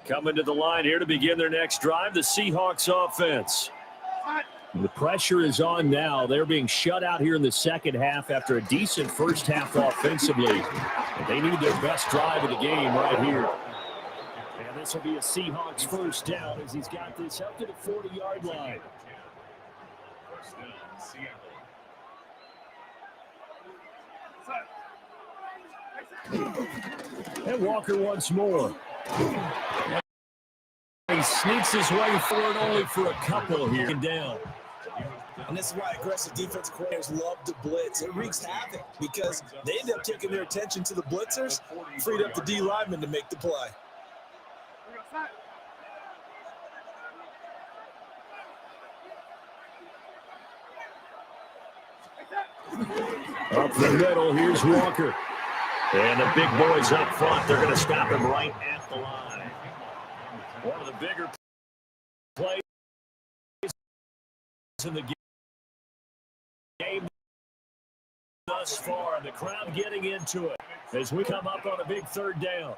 [SPEAKER 1] Coming to the line here to begin their next drive, the Seahawks offense. The pressure is on now. They're being shut out here in the second half after a decent first half offensively. They need their best drive of the game right here. And this will be a Seahawks first down as he's got this up to the 40-yard line.
[SPEAKER 2] First down, Seattle.
[SPEAKER 1] And Walker once more. He sneaks his way forward only for a couple here. Down.
[SPEAKER 3] And this is why aggressive defensive coordinators love to blitz. It wreaks havoc because they end up taking their attention to the blitzers, freed up the D lineman to make the play.
[SPEAKER 1] Up the middle, here's Walker. And the big boys up front, they're going to stop him right at the line. One of the bigger plays in the game thus far. The crowd getting into it as we come up on a big third down.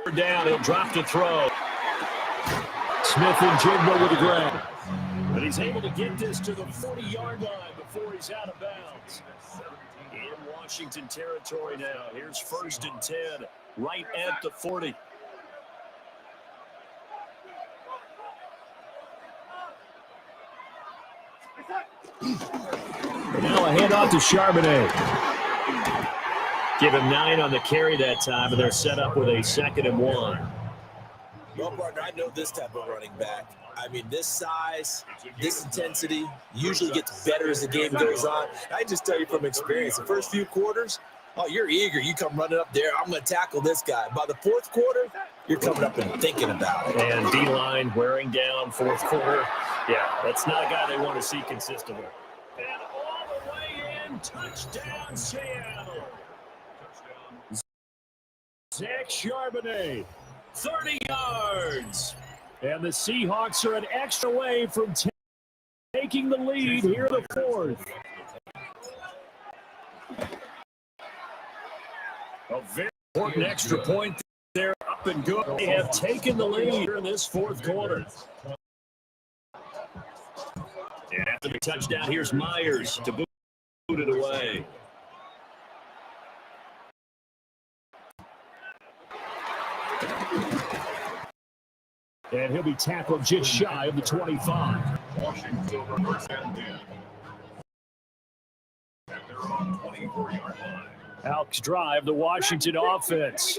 [SPEAKER 1] Third down, he'll drop to throw. Smith and Jigba with the grab. But he's able to get this to the 40-yard line before he's out of bounds. In Washington territory now. Here's first and 10, right at the 40. Now a handoff to Charbonnet. Give him 9 on the carry that time, and they're set up with a 2nd and 1.
[SPEAKER 3] Well, partner, I know this type of running back. I mean, this size, this intensity usually gets better as the game goes on. I just tell you from experience, the first few quarters, oh, you're eager. You come running up there. I'm going to tackle this guy. By the fourth quarter, you're coming up and thinking about it.
[SPEAKER 1] And D-line wearing down fourth quarter. Yeah, that's not a guy they want to see consistently. And all the way in, touchdown Seattle. Zach Charbonnet, 30 yards. And the Seahawks are an extra way from taking the lead here in the fourth. A very important extra point there, up and good. They have taken the lead here in this fourth quarter. And after the touchdown, here's Myers to boot it away. And he'll be tackled just shy of the 25.
[SPEAKER 2] Washington over first and 10. And they're on 24-yard line.
[SPEAKER 1] Alks drive the Washington offense.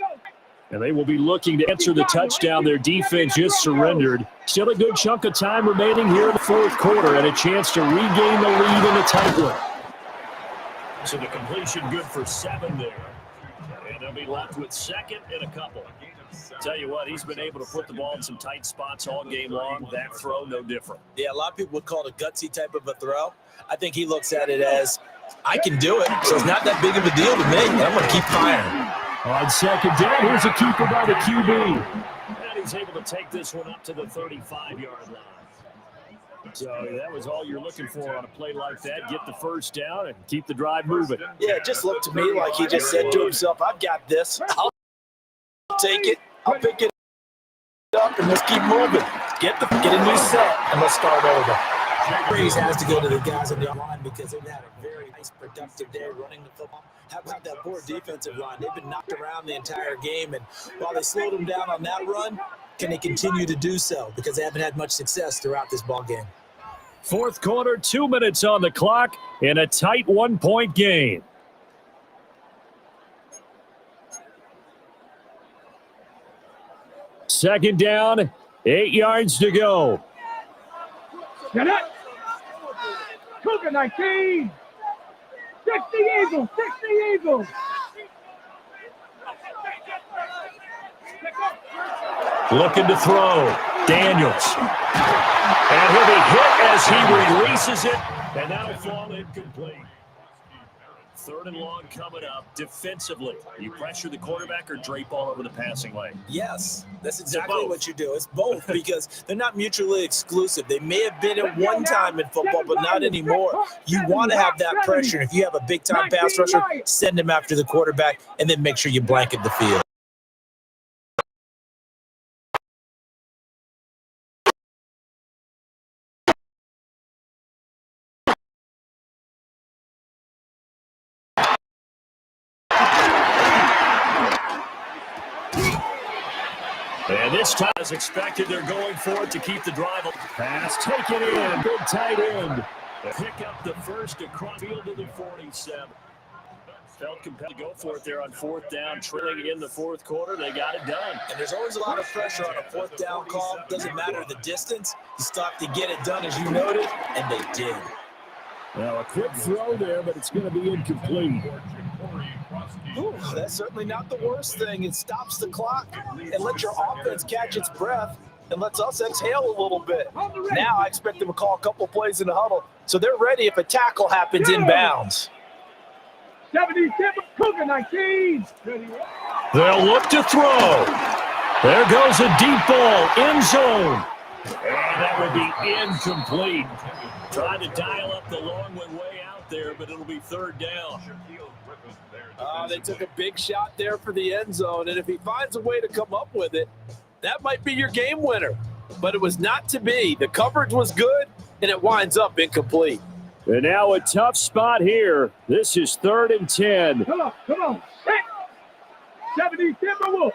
[SPEAKER 1] And they will be looking to answer the touchdown their defense just surrendered. Still a good chunk of time remaining here in the fourth quarter and a chance to regain the lead in a tight one. So the completion good for 7 there. And they'll be left with 2nd and a couple.
[SPEAKER 2] A gain of
[SPEAKER 1] Tell you what, he's been able to put the ball in some tight spots all game long. That throw, no different.
[SPEAKER 3] Yeah, a lot of people would call it a gutsy type of a throw. I think he looks at it as, I can do it, so it's not that big of a deal to me, and I'm going to keep firing.
[SPEAKER 1] On second down, here's a keeper by the QB. And he's able to take this one up to the 35-yard line. So that was all you're looking for on a play like that. Get the first down and keep the drive moving.
[SPEAKER 3] Yeah, it just looked to me like he just said to himself, I've got this. I'll take it. I'll pick it up, and let's keep moving. Get a new set, and let's start over. Praise has to go to the guys on the line because they've had a very nice, productive day running the football. How about that poor defensive line? They've been knocked around the entire game, and while they slowed them down on that run, can they continue to do so? Because they haven't had much success throughout this ball game.
[SPEAKER 1] Fourth quarter, 2 minutes on the clock in a tight 1-point game. Second down, 8 yards to go.
[SPEAKER 4] Get it. Cougar 19. 60 Eagles. 60 Eagles.
[SPEAKER 1] Looking to throw. Daniels. And he'll be hit as he releases it. And that'll fall incomplete. Third and long coming up. Defensively, you pressure the quarterback or drape all over the passing lane?
[SPEAKER 3] Yes, that's exactly what you do. It's both because they're not mutually exclusive. They may have been at one time in football, but not anymore. You want to have that pressure. If you have a big-time pass rusher, send him after the quarterback, and then make sure you blanket the field.
[SPEAKER 1] And this time, as expected, they're going for it to keep the drive. Pass taken in. Big tight end. Pick up the first across the field to the 47. Felt compelled to go for it there on fourth down, trailing in the fourth quarter. They got it done.
[SPEAKER 3] And there's always a lot of pressure on a fourth down call. Doesn't matter the distance. You stop to get it done, as you noted, and they did.
[SPEAKER 1] Now, a quick throw there, but it's going to be incomplete.
[SPEAKER 3] Ooh, that's certainly not the worst thing. It stops the clock and lets your offense catch its breath and lets us exhale a little bit. Now I expect them to call a couple plays in the huddle, so they're ready if a tackle happens inbounds.
[SPEAKER 4] 77 Cougar 19.
[SPEAKER 1] They'll look to throw. There goes a deep ball, end zone. And that would be incomplete. Trying to dial up the long one way out there, but it'll be third down.
[SPEAKER 3] They took a big shot there for the end zone, and if he finds a way to come up with it, that might be your game winner. But it was not to be. The coverage was good, and it winds up incomplete.
[SPEAKER 1] And now a tough spot here. This is 3rd and 10.
[SPEAKER 4] Come on. 70 Timberwolves.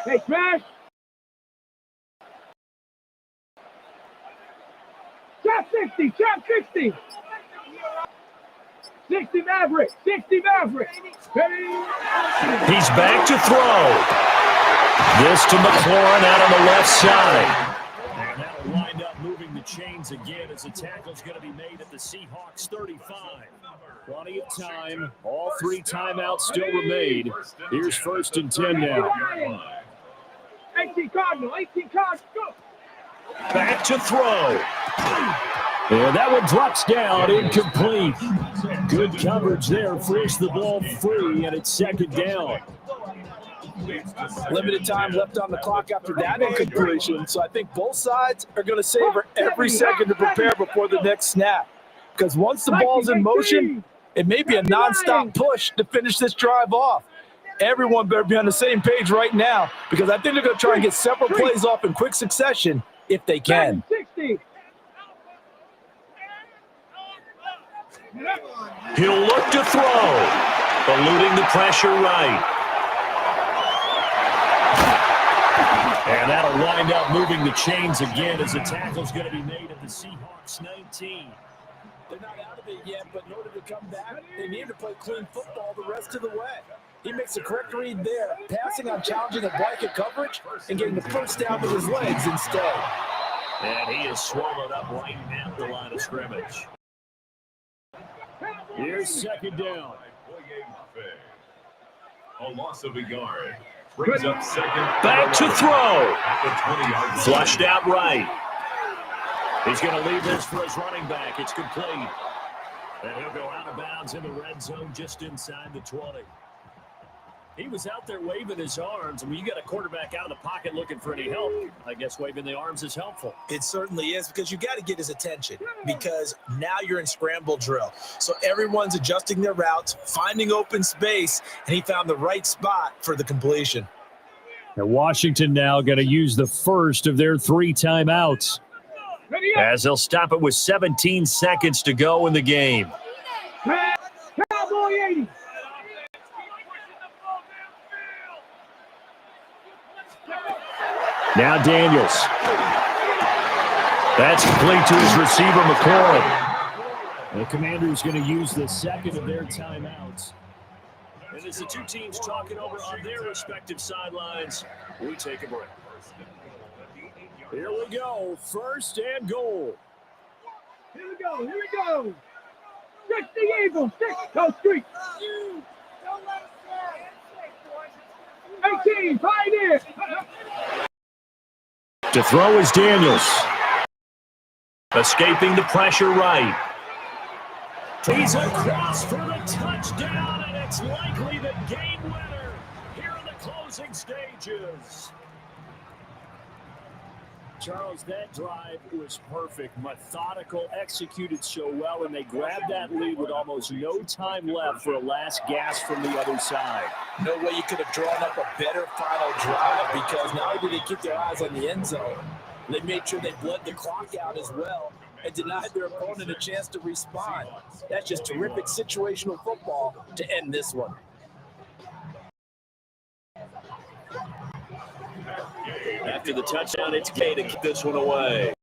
[SPEAKER 4] Hey, Crash. Chop 60. 60 Maverick. Hey.
[SPEAKER 1] He's back to throw. This to McLaurin out on the left side. And that'll wind up moving the chains again as the tackle's going to be made at the Seahawks 35. Plenty of time. All 3 timeouts still remain. Here's 1st and 10 now.
[SPEAKER 4] 18 Cardinal, go.
[SPEAKER 1] Back to throw. And that one drops down, incomplete. Good coverage there, frees the ball free, and it's 2nd down.
[SPEAKER 3] Limited time left on the clock after that incompletion, so I think both sides are going to savor every second to prepare before the next snap. Because once the ball's in motion, it may be a nonstop push to finish this drive off. Everyone better be on the same page right now because I think they're going to try and get several plays off in quick succession if they can.
[SPEAKER 4] 60.
[SPEAKER 1] He'll look to throw, eluding the pressure right. And that'll wind up moving the chains again as the tackle's going to be made at the Seahawks 19.
[SPEAKER 3] They're not out of it yet, but in order to come back, they need to play clean football the rest of the way. He makes the correct read there, passing on challenging the blanket coverage and getting the first down with his legs instead.
[SPEAKER 1] And he is swallowed up right at the line of scrimmage. Here's 2nd down.
[SPEAKER 2] A loss of a yard. Brings up second.
[SPEAKER 1] Back to throw.
[SPEAKER 2] At the 20-yard line.
[SPEAKER 1] Flushed out right. He's going to leave this for his running back. It's complete. And he'll go out of bounds in the red zone just inside the 20. He was out there waving his arms. I mean, you got a quarterback out of the pocket looking for any help. I guess waving the arms is helpful.
[SPEAKER 3] It certainly is, because you got to get his attention, because now you're in scramble drill. So everyone's adjusting their routes, finding open space, and he found the right spot for the completion.
[SPEAKER 1] And Washington now going to use the first of their 3 timeouts, as they'll stop it with 17 seconds to go in the game.
[SPEAKER 4] Cowboy 80.
[SPEAKER 1] Now Daniels. That's complete to his receiver, McCoy. The Commanders going to use the second of their timeouts. And as the two teams talking over on their respective sidelines, we take a break. Here we go, first and goal.
[SPEAKER 4] Here we go. Stick the Eagles. Go street. 18, Pioneer.
[SPEAKER 1] To throw is Daniels. Escaping the pressure right. He's across for the touchdown, and it's likely the game winner here in the closing stages. Charles, that drive was perfect, methodical, executed so well, and they grabbed that lead with almost no time left for a last gasp from the other side.
[SPEAKER 3] No way you could have drawn up a better final drive, because not only did they keep their eyes on the end zone, they made sure they bled the clock out as well and denied their opponent a chance to respond. That's just terrific situational football to end this one.
[SPEAKER 1] After the touchdown, it's Gay to keep this one away.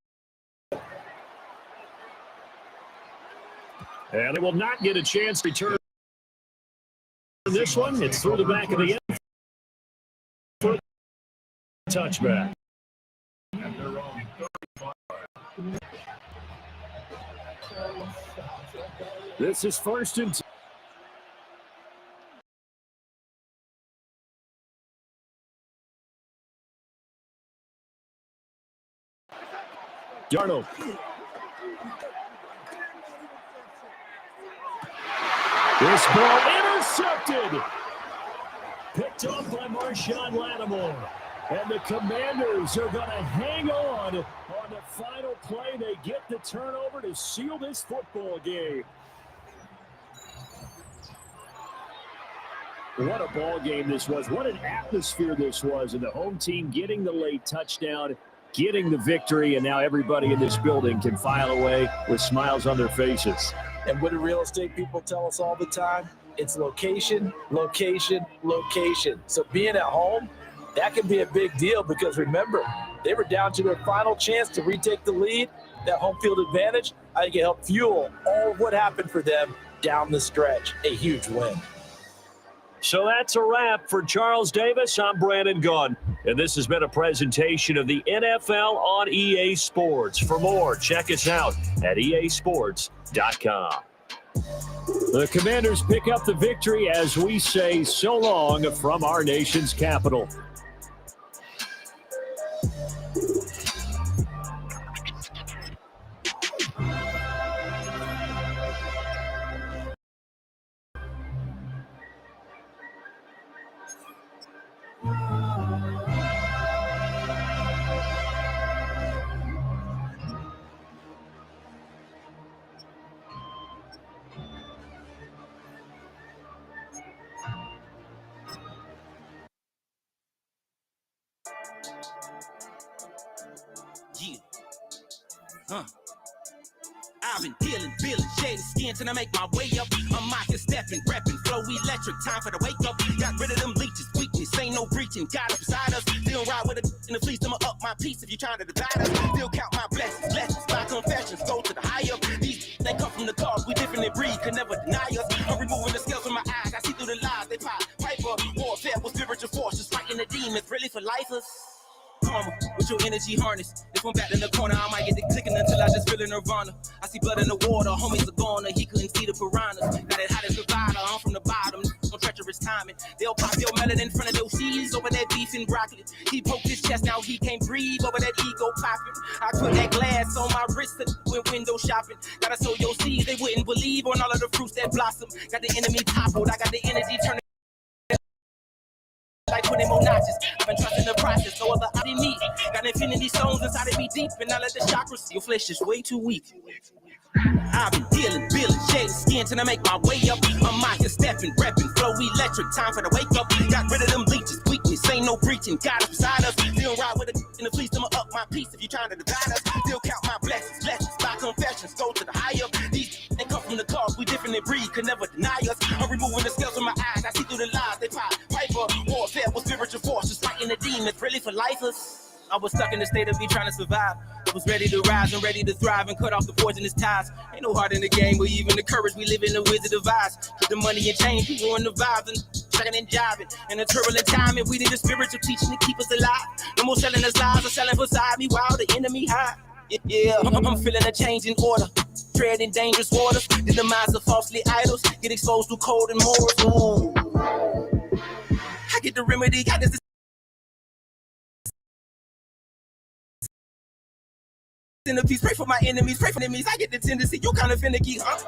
[SPEAKER 1] And they will not get a chance to return this one. It's through the back of the end for a touchback. This is first and 10. Darnold. This ball intercepted. Picked up by Marshawn Lattimore. And the Commanders are going to hang on the final play. They get the turnover to seal this football game. What a ball game this was. What an atmosphere this was. And the home team getting the late touchdown, getting the victory, and now everybody in this building can file away with smiles on their faces.
[SPEAKER 3] And what do real estate people tell us all the time? It's location, location, location. So being at home, that can be a big deal, because remember, they were down to their final chance to retake the lead. That home field advantage, I think it helped fuel all of what happened for them down the stretch. A huge win.
[SPEAKER 1] So that's a wrap for Charles Davis. I'm Brandon Gunn, and this has been a presentation of the NFL on EA Sports. For more, check us out at easports.com. The Commanders pick up the victory as we say so long from our nation's capital.
[SPEAKER 5] I've been dealing, shaded skins, and I make my way up. I'm out here stepping, repping, flow electric, time for the wake up. Got rid of them leeches, weakness, ain't no breaching. God up beside us, still ride with a in the fleece. I'ma up my piece if you trying to divide us. Still count my blessings, lessons, my confessions, go to the higher. These they come from the cars, we different in breed, could never deny us. I'm removing the scales from my eyes, I see through the lies they pop. Piper, warfare with spiritual forces, fighting the demons, really for lifers. Karma, with your energy harness. If I'm back in the corner, I might get the clicking until I just feel a nirvana. I see blood in the water, homies are gone, he couldn't see the piranhas. Got it hottest provider, I'm from the bottom. on treacherous timing. They'll pop your melon in front of those seeds over that beef and broccoli. He poked his chest, now he can't breathe over that ego popping. I put that glass on my wrist and went window shopping. Gotta sow your seeds, they wouldn't believe on all of the fruits that blossom. Got the enemy toppled, I got the energy turning like 20 more notches. I've been trusting the process, no other out in me. Got infinity stones inside of me deep, and I let the chakras. Your flesh is way too weak. I've been dealing, shedding skin till I make my way up. I'm mocking, stepping, repping, flow electric. Time for the wake up. Got rid of them leeches, weakness, ain't no preaching. God beside us. Still ride with a in the fleece, I'ma up my piece. If you trying to divide us, still count my blessings. My confessions go to the higher. These they come from the cause, we different in breed, could never deny us. I'm removing the scales from my eyes, I see through the lies they pop. Piper, warfare with spiritual forces, fighting the demons, really for lifers. I was stuck in the state of me trying to survive. I was ready to rise and ready to thrive and cut off the poisonous ties. Ain't no heart in the game, but even the courage we live in the wizard of Oz. With the money and change, people in the vibes and chugging and jiving. In a turbulent time, if we need a spiritual teaching to keep us alive. No more selling us lies or selling beside me while the enemy high. Yeah, I'm feeling a change in order. Treading dangerous waters. The demise of falsely idols. Get exposed to cold and morals. Ooh. I get the remedy. I just in the peace, pray for my enemies, pray for enemies. I get the tendency, you kind of finicky, huh?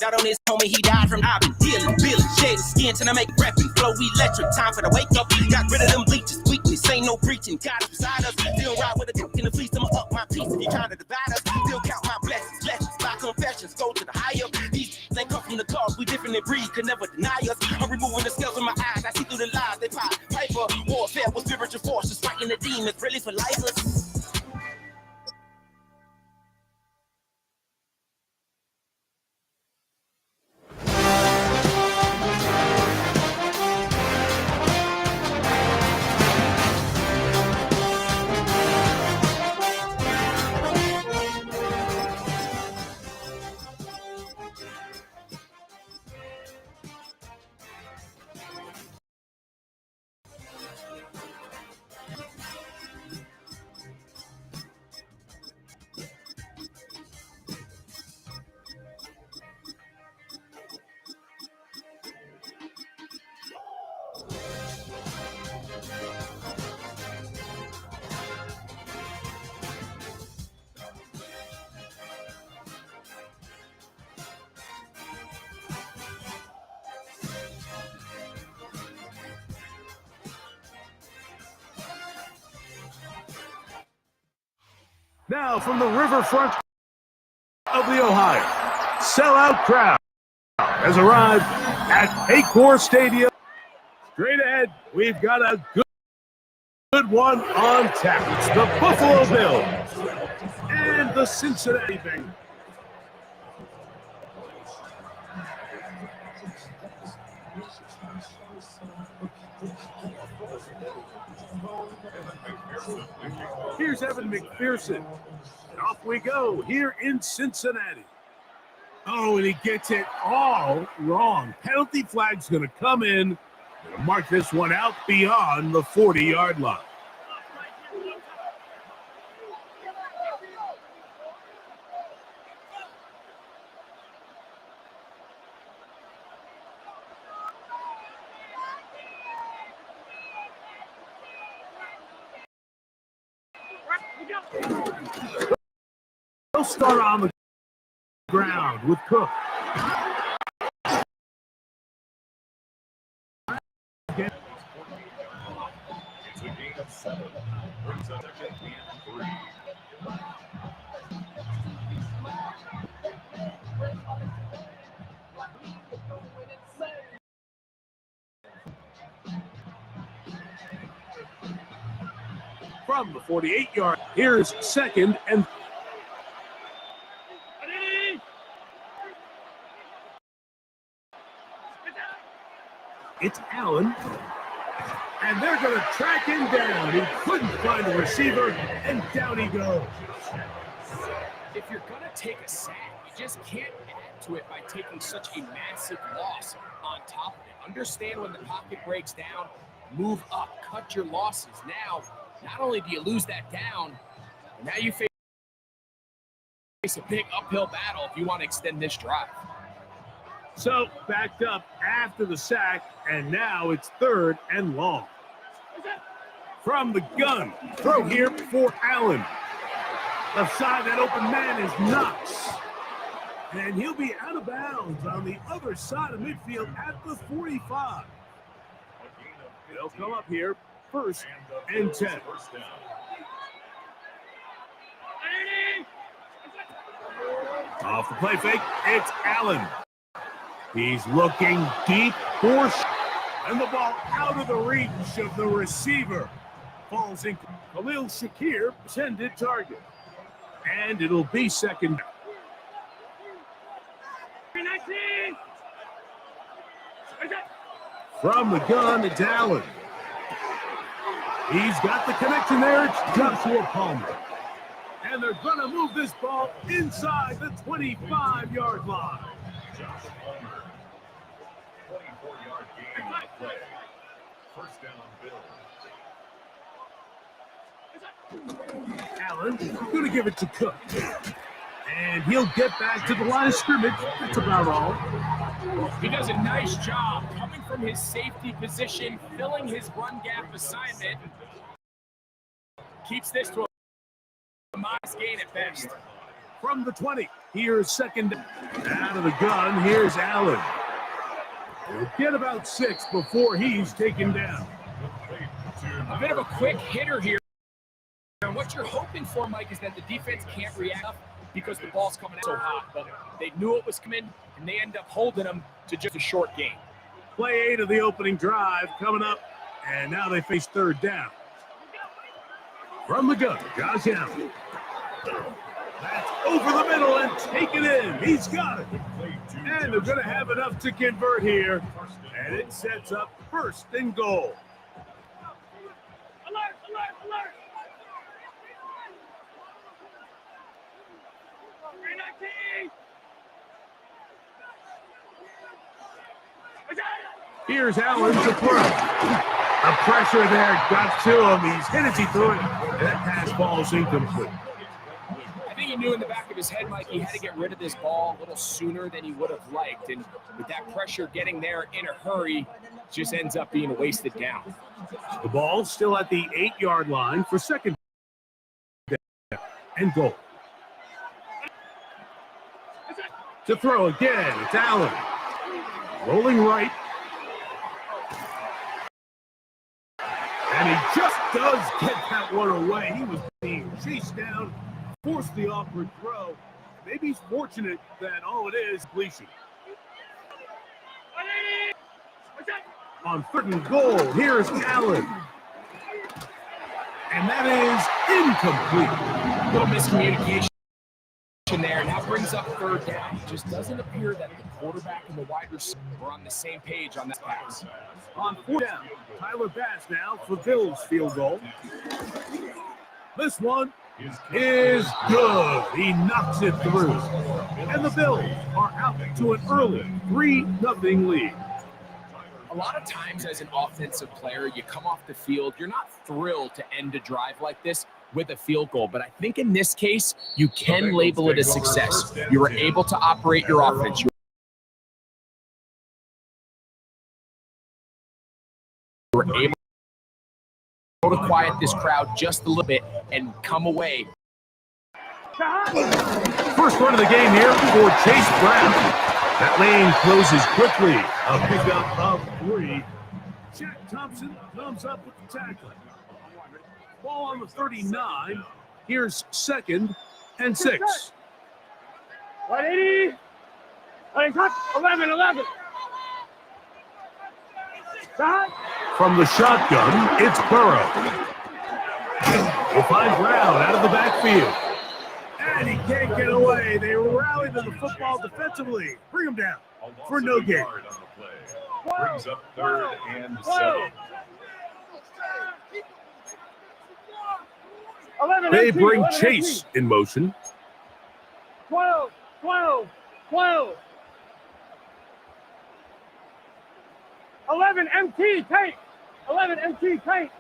[SPEAKER 5] That on his homie, he died from. I've been dealing, shedding skin till I make repping, flow electric. Time for the wake up. Got rid of them leeches, weakness, ain't no preaching. God is beside us. Still ride with a cook in the fleece, I'ma up my piece. If you trying to divide us, still count my blessings. My confessions go to the higher. These they come from the cause, we different in breed, could never deny us. I'm removing the scales from my eyes, I see through the lies they pop. Piper, warfare with spiritual forces, fighting the demons, really for lifers.
[SPEAKER 1] Now from the riverfront of the Ohio, sellout crowd has arrived at Paycor Stadium. Straight ahead, we've got a good one on tap. It's the Buffalo Bills and the Cincinnati Bengals. Here's Evan McPherson. And off we go here in Cincinnati. Oh, and he gets it all wrong. Penalty flag's going to come in. Going to mark this one out beyond the 40-yard line. They'll start on the ground with Cook.
[SPEAKER 2] It's a gain of 7. Brings up second and 3.
[SPEAKER 1] From the 48-yard, here's second and it's Allen, and they're going to track him down. He couldn't find a receiver, and down he goes.
[SPEAKER 6] If you're going to take a sack, you just can't add to it by taking such a massive loss on top of it. Understand when the pocket breaks down, move up, cut your losses. Now, not only do you lose that down, now you face a big uphill battle if you want to extend this drive.
[SPEAKER 1] So backed up after the sack, and now it's 3rd and long. From the gun, throw here for Allen. Left side, that open man is Knox. And he'll be out of bounds on the other side of midfield at the 45. They'll come up here, 1st and 10. Off the play fake, it's Allen. He's looking deep for and the ball out of the reach of the receiver. Falls in. Khalil Shakir, intended target. And it'll be 2nd. From the gun, it's Allen. He's got the connection there. It's Joshua Palmer. And they're going to move this ball inside the 25-yard line.
[SPEAKER 2] Joshua Palmer, 24-yard gain on the play. 1st down, Bill.
[SPEAKER 1] Allen going to give it to Cook. And he'll get back to the line of scrimmage. That's about all.
[SPEAKER 6] He does a nice job coming from his safety position, filling his run gap assignment. Keeps this to a modest gain at best.
[SPEAKER 1] From the 20, here's 2nd. Out of the gun, here's Allen. He'll get about 6 before he's taken down.
[SPEAKER 6] A bit of a quick hitter here. And what you're hoping for, Mike, is that the defense can't react because the ball's coming out so hot. But they knew it was coming, and they end up holding them to just a short gain.
[SPEAKER 1] Play 8 of the opening drive coming up, and now they face 3rd down. From the gun, Josh Allen. That's over the middle and taken in. He's got it. And they're going to have enough to convert here, and it sets up 1st and goal.
[SPEAKER 4] Alert, alert, alert. 319.
[SPEAKER 1] Here's Allen to throw. A pressure there got to him. He's hit as he threw it, and that pass ball's incomplete.
[SPEAKER 6] I think he knew in the back of his head, Mike, he had to get rid of this ball a little sooner than he would have liked. And with that pressure getting there in a hurry, just ends up being a wasted down.
[SPEAKER 1] The ball still at the 8-yard line for 2nd down and goal. To throw again, it's Allen. Rolling right. And he just does get that one away. He was being chased down, forced the awkward throw. Maybe he's fortunate that all it is completion. On 3rd and goal, here's Allen. And that is incomplete.
[SPEAKER 6] Little miscommunication there. Now brings up 3rd down. It just doesn't appear that the quarterback and the wide receiver are on the same page on that pass.
[SPEAKER 1] On 4th down, Tyler Bass now for Bill's field goal. This one is good. He knocks it through. And the Bills are out to an early 3-0 lead.
[SPEAKER 6] A lot of times as an offensive player, you come off the field, you're not thrilled to end a drive like this with a field goal. But I think in this case, you can label it a success. You were able to operate your offense. You were able to quiet this crowd just a little bit and come away.
[SPEAKER 1] First run of the game here for Chase Brown. That lane closes quickly. A pickup of 3. Jack Thompson comes up with the tackle. Ball on the 39. Here's 2nd and 6.
[SPEAKER 4] 180. 11.
[SPEAKER 1] From the shotgun, it's Burrow. We'll find Brown out of the backfield. And he can't get away. They rally to the football defensively. Bring him down for no gain.
[SPEAKER 2] Brings up 3rd and 7.
[SPEAKER 1] They bring Chase in motion.
[SPEAKER 4] 12. 11 MT tight. 11 MT tight.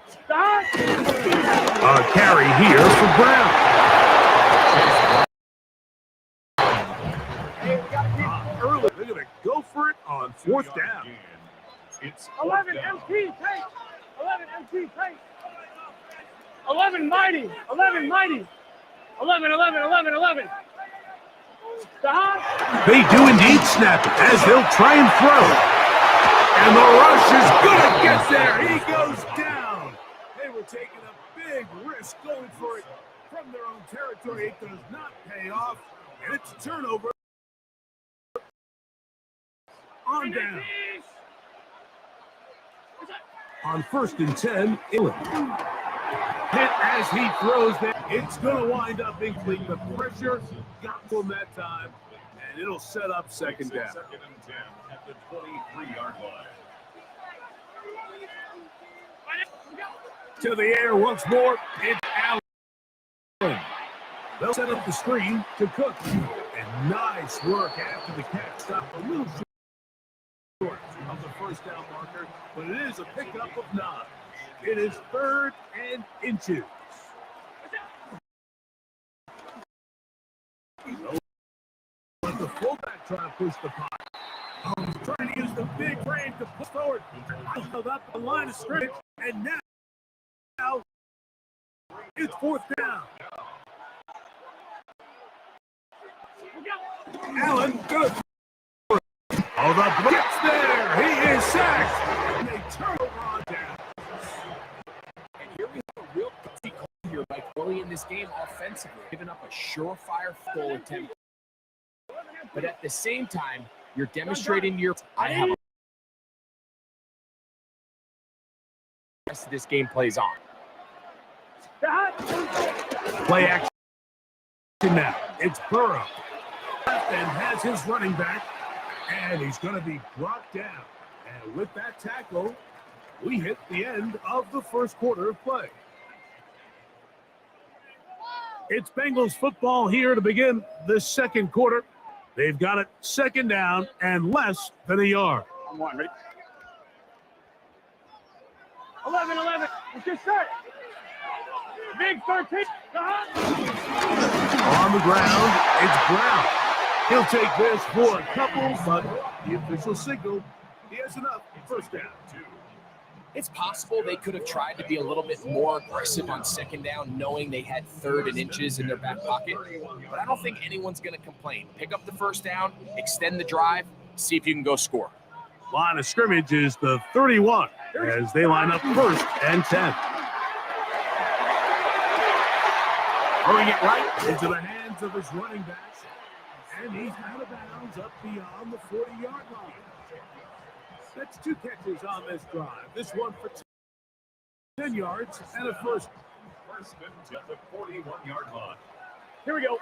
[SPEAKER 4] Stop.
[SPEAKER 1] A carry here for Brown.
[SPEAKER 2] Fourth
[SPEAKER 1] Fourth down.
[SPEAKER 2] gain. It's
[SPEAKER 4] 11
[SPEAKER 2] fourth down.
[SPEAKER 4] MT tight. 11 MT tight. 11 mighty. 11 mighty. 11, 11, 11, 11.
[SPEAKER 1] They do indeed snap it as they'll try and throw. And the rush is good. Gets there. He goes down. They were taking a big risk going for it from their own territory. It does not pay off. And it's a turnover. On down. On 1st and 10, Illich. Hit as he throws that. It's going to wind up incomplete. The pressure got to him that time, and it'll set up second down.
[SPEAKER 2] Second and 10 at the 23-yard line.
[SPEAKER 1] To the air once more, it's Allen. They'll set up the screen to Cook. And nice work after the catch. Stop a little short of the first down marker, but it is a pickup of 9. It is 3rd and inches. Let the fullback try to push the pot. He's trying to use the big frame to push forward. I held up the line of scrimmage, and now it's 4th down. Allen, good. Oh, the blitz there. He is sacked. And they turn over on down.
[SPEAKER 6] And here we have a real gutsy call here by Philly in this game offensively, giving up a surefire goal attempt. But at the same time, you're demonstrating I have a rest of this game plays on.
[SPEAKER 1] Play action now. It's Burrow. And has his running back. And he's going to be brought down. And with that tackle, we hit the end of the first quarter of play. It's Bengals football here to begin the second quarter. They've got it 2nd down and less than a yard.
[SPEAKER 4] 11, 11. It's just set. Big 13.
[SPEAKER 1] On the ground, it's Brown. He'll take this for a couple, but the official signal, he has enough. 1st down.
[SPEAKER 6] It's possible they could have tried to be a little bit more aggressive on 2nd down, knowing they had 3rd and inches in their back pocket. But I don't think anyone's going to complain. Pick up the 1st down, extend the drive, see if you can go score.
[SPEAKER 1] Line of scrimmage is the 31 as they line up 1st and 10. Throwing it right into the hands of his running backs. And he's out of bounds up beyond the 40-yard line. That's 2 catches on this drive. This one for 10 yards and a first.
[SPEAKER 2] First and 10 at the 41-yard line.
[SPEAKER 4] Here we go.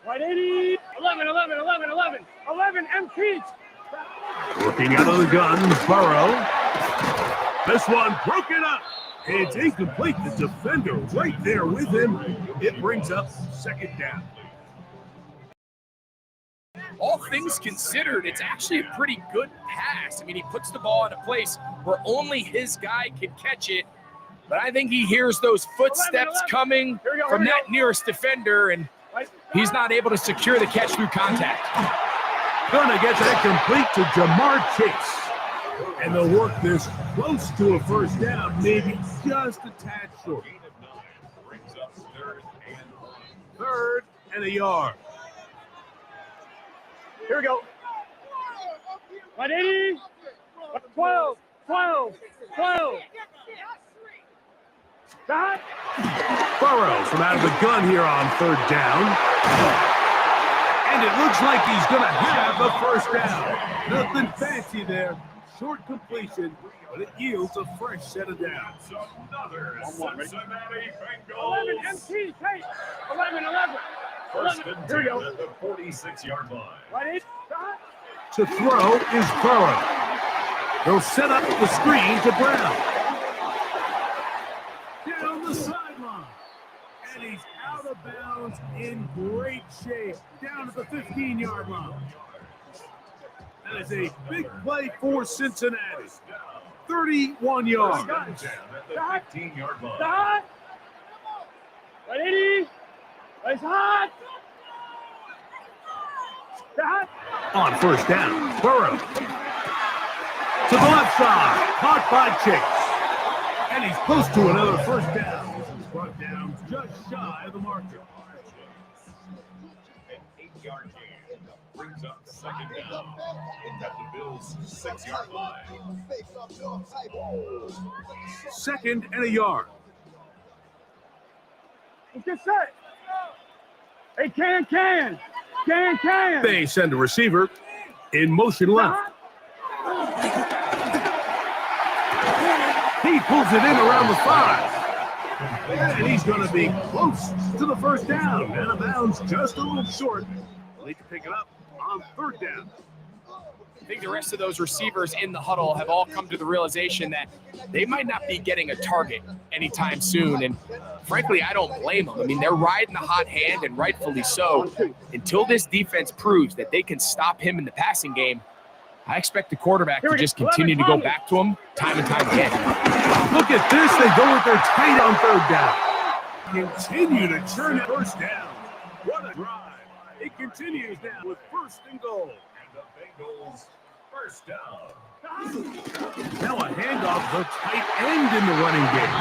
[SPEAKER 4] 180. 11, 11, 11, 11. 11 MT.
[SPEAKER 1] Looking out of the gun, Burrow. This one broken up. It's incomplete. The defender right there with him. It brings up 2nd down.
[SPEAKER 6] All things considered, it's actually a pretty good pass. I mean, he puts the ball in a place where only his guy can catch it. But I think he hears those footsteps coming from that nearest defender, and he's not able to secure the catch through contact.
[SPEAKER 1] Gonna get that complete to Jamar Chase. And they'll work this close to a 1st down, maybe just a tad short.
[SPEAKER 2] Gain of 9 brings up 3rd and 1.
[SPEAKER 1] 3rd and a yard.
[SPEAKER 4] Here we go. 180. 12, 12, 12. Stop.
[SPEAKER 1] Burrow from out of the gun here on 3rd down. And it looks like he's going to have a 1st down. Nothing fancy there. Short completion, but it yields a fresh set of downs.
[SPEAKER 2] Another Cincinnati
[SPEAKER 4] 11
[SPEAKER 2] Bengals.
[SPEAKER 4] MT tight. 11, 11.
[SPEAKER 2] First and 10
[SPEAKER 4] Here we go.
[SPEAKER 2] at the 46-yard line.
[SPEAKER 4] 180. Stop.
[SPEAKER 1] To throw is Burrow. They'll set up the screen to Brown. Down the sideline. And he's out of bounds in great shape. Down to the 15-yard line. That is a big play for Cincinnati. 31 yards.
[SPEAKER 2] First and 10 at the 15-yard line.
[SPEAKER 4] Stop. 180. It's hot.
[SPEAKER 1] On first down, Burrow. To the left side, caught by Chase. And he's close to another first down. This is brought down just shy of the marker.
[SPEAKER 2] An 8-yard gain brings up second down at the Bills' 6-yard line.
[SPEAKER 1] Second and a yard.
[SPEAKER 4] Let's get set. Hey, can.
[SPEAKER 1] They send a receiver in motion left. He pulls it in around the 5. And he's going to be close to the first down. And out of bounds just a little short. They'll need to pick it up on third down.
[SPEAKER 6] I think the rest of those receivers in the huddle have all come to the realization that they might not be getting a target anytime soon. And frankly, I don't blame them. I mean, they're riding the hot hand, and rightfully so. Until this defense proves that they can stop him in the passing game, I expect the quarterback to just continue to go back to him time and time again.
[SPEAKER 1] Look at this. They go with their tight on third down. Continue to churn it first down. What a drive. It continues now with first and goal.
[SPEAKER 2] And the Bengals first down.
[SPEAKER 1] Now a handoff, the tight end in the running game.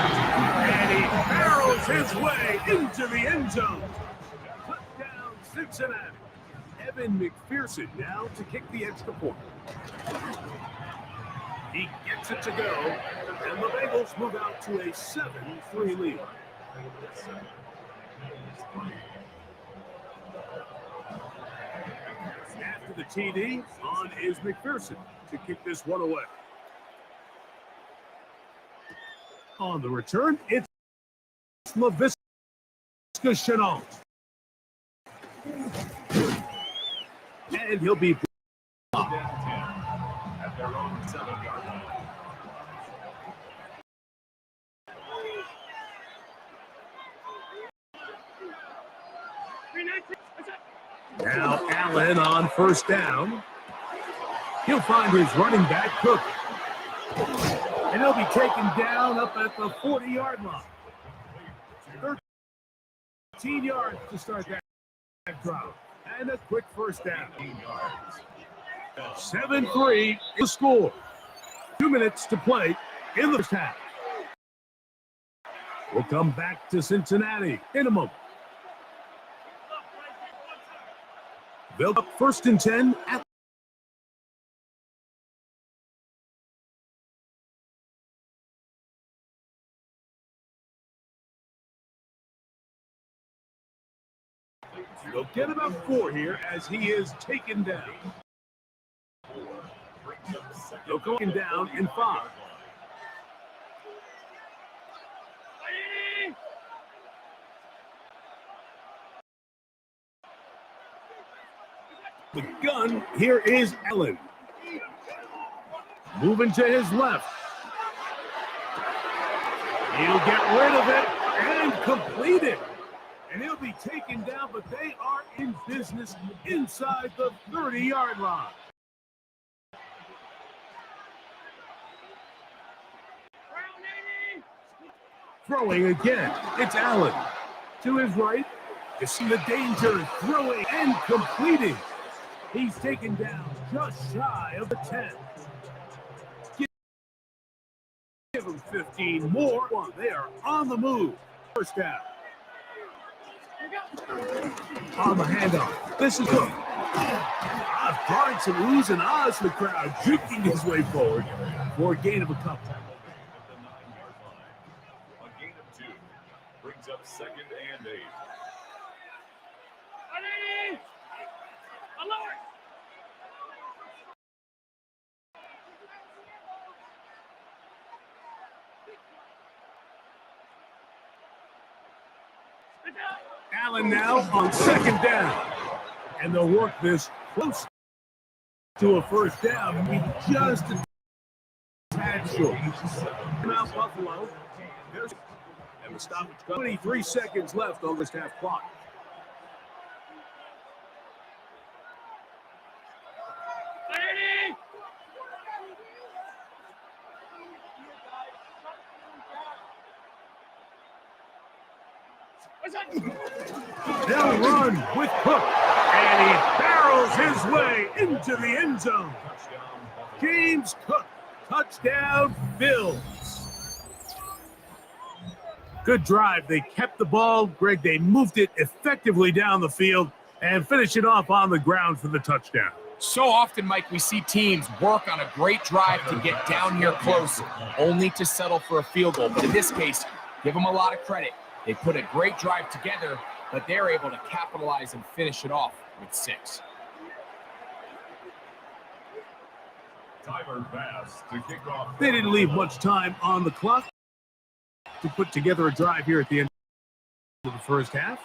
[SPEAKER 1] And he barrels his way into the end zone. Touchdown, Cincinnati. Evan McPherson now to kick the extra point. He gets it to go, and the Bengals move out to a 7-3 lead. After the TD, on is McPherson to kick this one away. On the return, it's Laviska Shenault. And he'll be
[SPEAKER 2] At their own 7-yard line.
[SPEAKER 1] now Allen on first down. He'll find his running back, Cook. And he'll be taken down up at the 40-yard line. 13 yards to start that drive. And a quick first down. 7-3 the score. 2 minutes to play in the first half. We'll come back to Cincinnati in a moment. They'll up first and 10 at they'll get about 4 here as he is taken down. They'll go down in 5. The gun, here is Allen. Moving to his left. He'll get rid of it and complete it. And he'll be taken down, but they are in business inside the 30-yard line. Throwing again, it's Allen. To his right, you see the danger, throwing and completing. He's taken down just shy of the 10. Give him 15 more while they are on the move. First down. On the handoff, this is Cook. Drawing some oohs and ahs from the crowd, juking his way forward for a gain of a couple.
[SPEAKER 2] At the 9-yard line. A gain of 2 brings up second and 8.
[SPEAKER 1] Allen now on second down. And they'll work this close to a first down. Be just a tad short. Now Buffalo. And the stoppage. 23 seconds left on this half clock. They'll run with Cook, and he barrels his way into the end zone. James Cook, touchdown Bills. Good drive. They kept the ball. Greg, they moved it effectively down the field and finished it off on the ground for the touchdown.
[SPEAKER 6] So often, Mike, we see teams work on a great drive to get down here close, only to settle for a field goal. But in this case, give them a lot of credit. They put a great drive together, but they're able to capitalize and finish it off with 6.
[SPEAKER 2] Timer pass to kick off.
[SPEAKER 1] They didn't leave much time on the clock to put together a drive here at the end of the first half.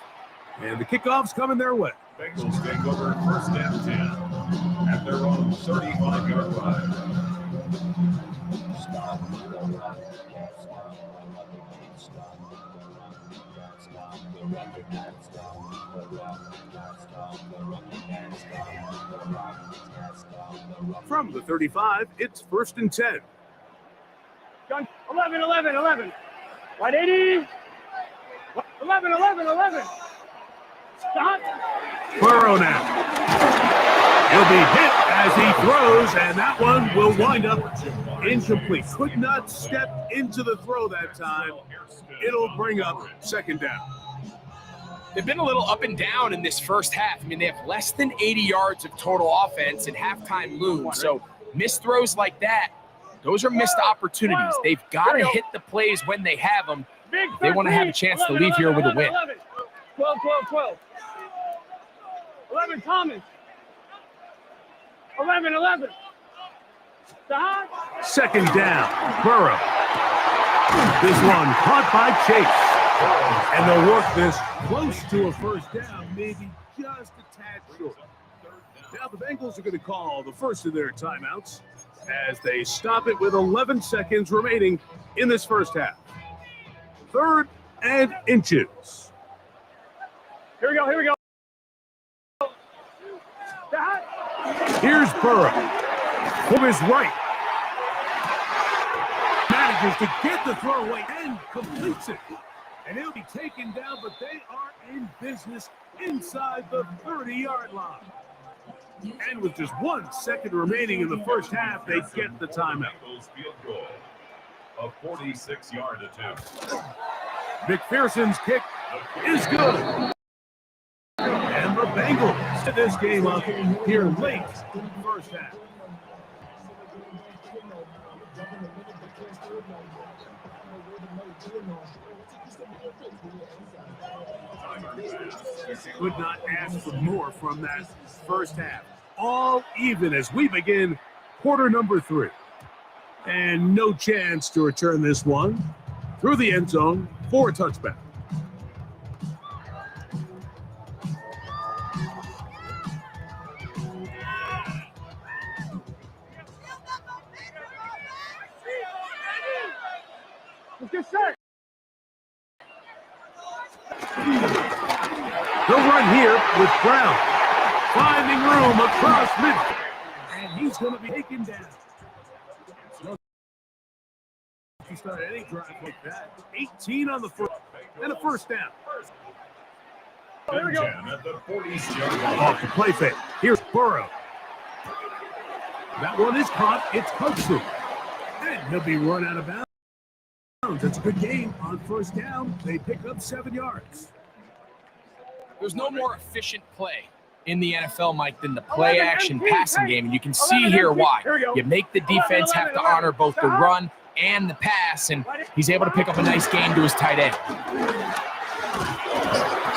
[SPEAKER 1] And the kickoff's coming their way.
[SPEAKER 2] Bengals take over first and 10 at their own 35-yard line.
[SPEAKER 1] From the 35, it's first and 10.
[SPEAKER 4] 11. Right 80. 11. Stop.
[SPEAKER 1] Burrow now. He'll be hit as he throws, and that one will wind up incomplete. Could not step into the throw that time. It'll bring up second down.
[SPEAKER 6] They've been a little up and down in this first half. I mean, they have less than 80 yards of total offense and halftime looms. So missed throws like that, those are missed opportunities. They've got to hit the plays when they have them. They want to have a chance to leave here with a win.
[SPEAKER 4] 12. 11, Thomas. 11. Stop.
[SPEAKER 1] Second down, Burrow. This one caught by Chase. And they'll work this close to a first down, maybe just a tad short. Now the Bengals are going to call the first of their timeouts as they stop it with 11 seconds remaining in this first half. 3rd and inches.
[SPEAKER 4] Here we go. Stop.
[SPEAKER 1] Here's Burrow. From his right. Manages to get the throw away and completes it. And he'll be taken down, but they are in business inside the 30-yard line. And with just 1 second remaining in the first half, they get the timeout.
[SPEAKER 2] Field goal. A 46-yard attempt.
[SPEAKER 1] McPherson's kick is good. And the Bengals set this game up here late in the first half. Could not ask for more from that first half. All even as we begin quarter number 3. And no chance to return this one through the end zone for a touchback.
[SPEAKER 4] Let's get set.
[SPEAKER 1] They'll run here with Brown, finding room across midfield, and he's going to be taken down. If you start any drive like that, 18 on the foot, and a first down.
[SPEAKER 4] Here we go.
[SPEAKER 2] At the 40-yard line.
[SPEAKER 1] Off the play fake. Here's Burrow. That one is caught. It's Hudson. And he'll be run out of bounds. That's a good game on first down. They pick up 7 yards.
[SPEAKER 6] There's no more efficient play in the NFL, Mike, than the play-action passing game. And you can see here why. You make the defense have to honor both the run and the pass, and he's able to pick up a nice gain to his tight end.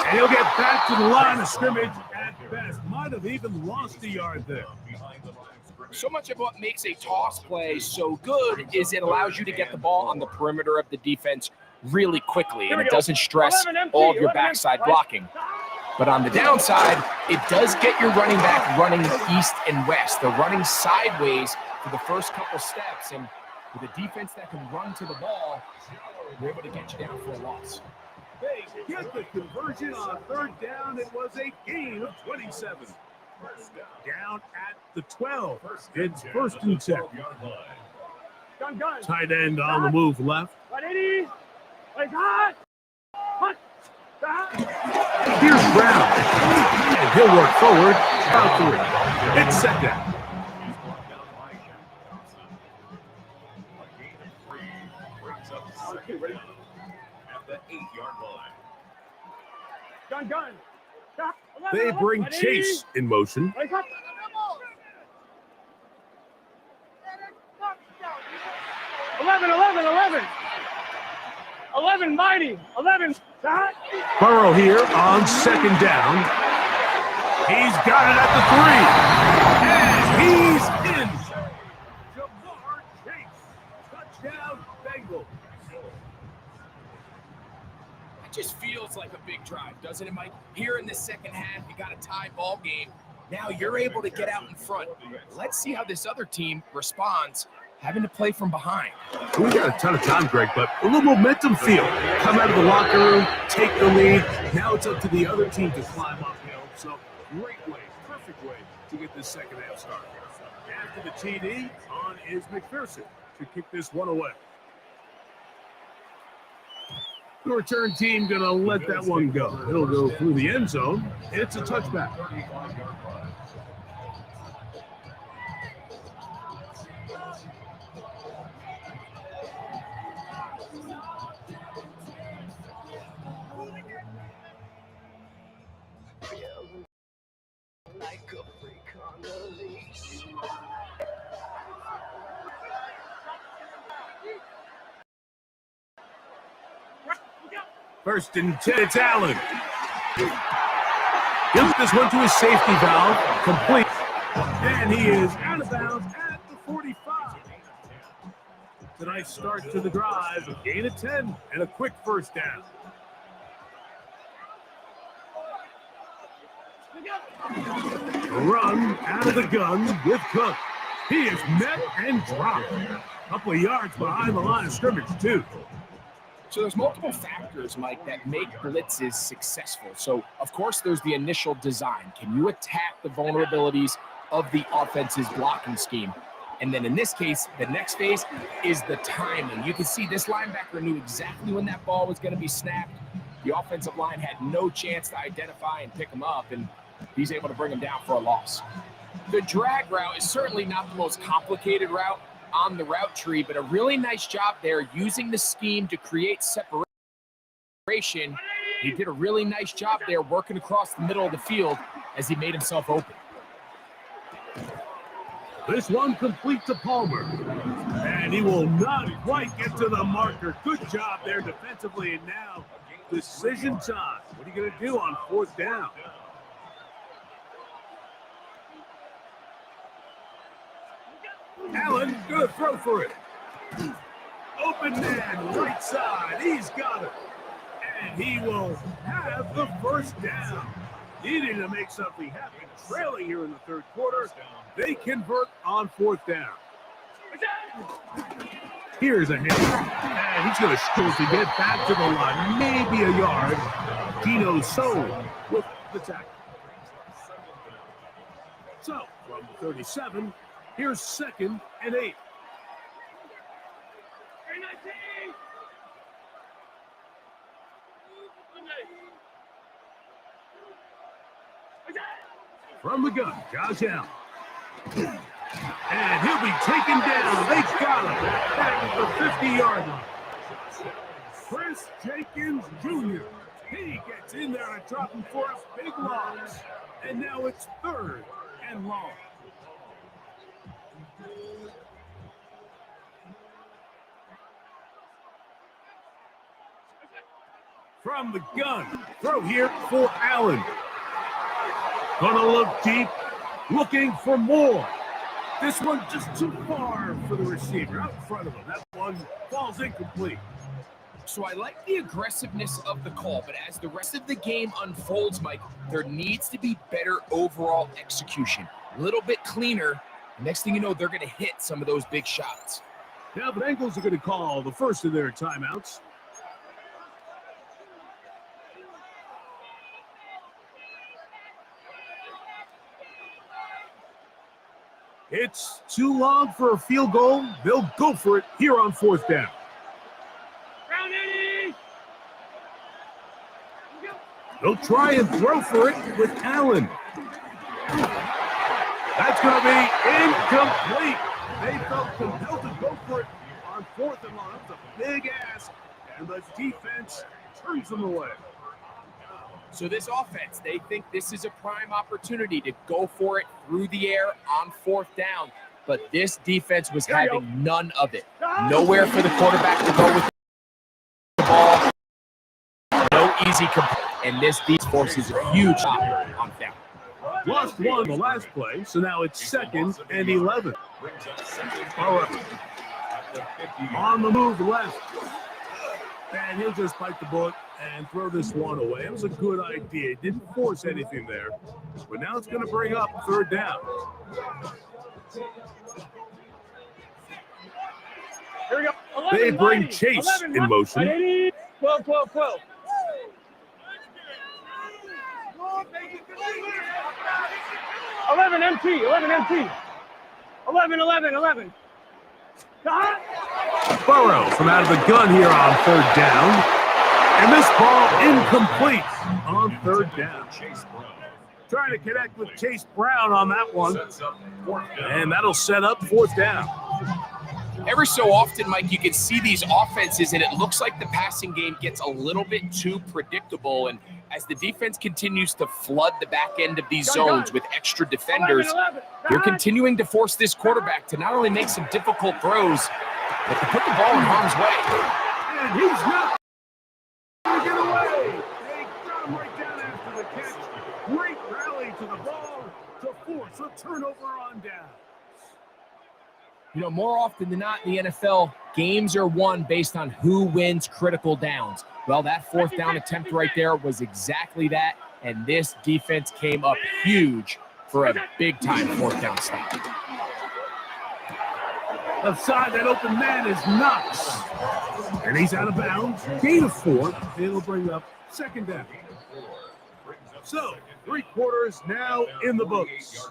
[SPEAKER 1] And he'll get back to the line of scrimmage at best. Might have even lost a yard there.
[SPEAKER 6] So much of what makes a toss play so good is it allows you to get the ball on the perimeter of the defense really quickly, and it doesn't stress all of your backside blocking. But on the downside, it does get your running back running east and west. They're running sideways for the first couple steps, and with a defense that can run to the ball, they're able to get you down for a loss.
[SPEAKER 1] They get the conversion on third down. It was a gain of 27. Down at the 12. It's first and 10.
[SPEAKER 4] Gun.
[SPEAKER 1] Tight end on the move left.
[SPEAKER 4] 180. Like hot.
[SPEAKER 1] Here's Brown. And he'll work forward. About 3. It's set down.
[SPEAKER 2] He's brought down by Johnson. A gain of 3 brings up second down at the 8-yard line.
[SPEAKER 4] Gun. Stop.
[SPEAKER 1] They bring Chase in motion.
[SPEAKER 4] Wake up. 11, mighty. 11. Stop.
[SPEAKER 1] Burrow here on second down. He's got it at the 3. And he's in. Jamar Chase. Touchdown, Bengals.
[SPEAKER 6] It just feels like a big drive, doesn't it, Mike? Here in the second half, you got a tie ball game. Now you're able to get out in front. Let's see how this other team responds, having to play from behind.
[SPEAKER 1] We got a ton of time, Greg, but a little momentum feel. Come out of the locker room, take the lead. Now it's up to the other team to climb uphill. So great way, perfect way to get this second half started. After the TD, on is McPherson to kick this one away. The return team going to let that one go. It'll go through the end zone. It's a touchback. First and 10, it's Allen. He'll get this one to his safety valve, complete. And he is out of bounds at the 45. It's a nice start to the drive, a gain of 10, and a quick first down. A run out of the gun with Cook. He is met and dropped. A couple of yards behind the line of scrimmage, too.
[SPEAKER 6] So there's multiple factors, Mike, that make blitzes successful. So, of course, there's the initial design. Can you attack the vulnerabilities of the offense's blocking scheme? And then in this case, the next phase is the timing. You can see this linebacker knew exactly when that ball was going to be snapped. The offensive line had no chance to identify and pick him up, and he's able to bring him down for a loss. The drag route is certainly not the most complicated route on the route tree, but a really nice job there using the scheme to create separation. He did a really nice job there working across the middle of the field as he made himself open.
[SPEAKER 1] This one complete to Palmer. And he will not quite get to the marker. Good job there defensively. And now decision time. What are you going to do on fourth down? Allen, good throw for it. Open man, right side. He's got it. And he will have the first down. Needing to make something happen. Trailing here in the third quarter. They convert on fourth down. Here's a hit. And he's going to struggle to get back to the line. Maybe a yard. Dino Soul with the tackle. So, from the 37, here's 2nd and 8. From the gun, Josh Allen. And he'll be taken down. They got him at the 50-yard line. Chris Jenkins Jr. He gets in there and drops him for a big loss. And now it's 3rd and long. From the gun, throw here for Allen. Gonna look deep, looking for more. This one just too far for the receiver, out in front of him. That one falls incomplete.
[SPEAKER 6] So I like the aggressiveness of the call, but as the rest of the game unfolds, Mike, there needs to be better overall execution. A little bit cleaner. Next thing you know, they're going to hit some of those big shots.
[SPEAKER 1] Now the Bengals are going to call the first of their timeouts. It's too long for a field goal. They'll go for it here on fourth down. They'll try and throw for it with Allen. That's going to be incomplete. They felt compelled to go for it on 4th and long. That's a big ask, and the defense turns them away.
[SPEAKER 6] So this offense, they think this is a prime opportunity to go for it through the air on 4th down. But this defense was having none of it. Nowhere for the quarterback to go with the ball. No easy complete. And this defense forces a huge shot on down.
[SPEAKER 1] Lost one the last play, so now it's 2nd and 11. All right. On the move left. And he'll just bite the bullet and throw this one away. It was a good idea. Didn't force anything there. But now it's going to bring up 3rd down.
[SPEAKER 4] Here we go. 11,
[SPEAKER 1] They bring
[SPEAKER 4] Mighty.
[SPEAKER 1] Chase
[SPEAKER 4] 11,
[SPEAKER 1] in motion.
[SPEAKER 4] Mighty. 12, 12, 12. 11 MT, 11 MT. 11, 11, 11.
[SPEAKER 1] Burrow from out of the gun here on 3rd down. And this ball incomplete on 3rd down. Trying to connect with Chase Brown on that one. And that'll set up 4th down.
[SPEAKER 6] Every so often, Mike, you can see these offenses, and it looks like the passing game gets a little bit too predictable. And as the defense continues to flood the back end of these zones with extra defenders, they're continuing to force this quarterback to not only make some difficult throws, but to put the ball in harm's way.
[SPEAKER 1] And he's not going to get away. They got him right down after the catch. Great rally to the ball to force a turnover on down.
[SPEAKER 6] You know, more often than not in the NFL, games are won based on who wins critical downs. Well, that 4th down attempt right there was exactly that, and this defense came up huge for a big-time 4th down stop.
[SPEAKER 1] Left side, that open man is Knox. And he's out of bounds. Gain of 4. It'll bring up 2nd down. So, 3 quarters now in the books.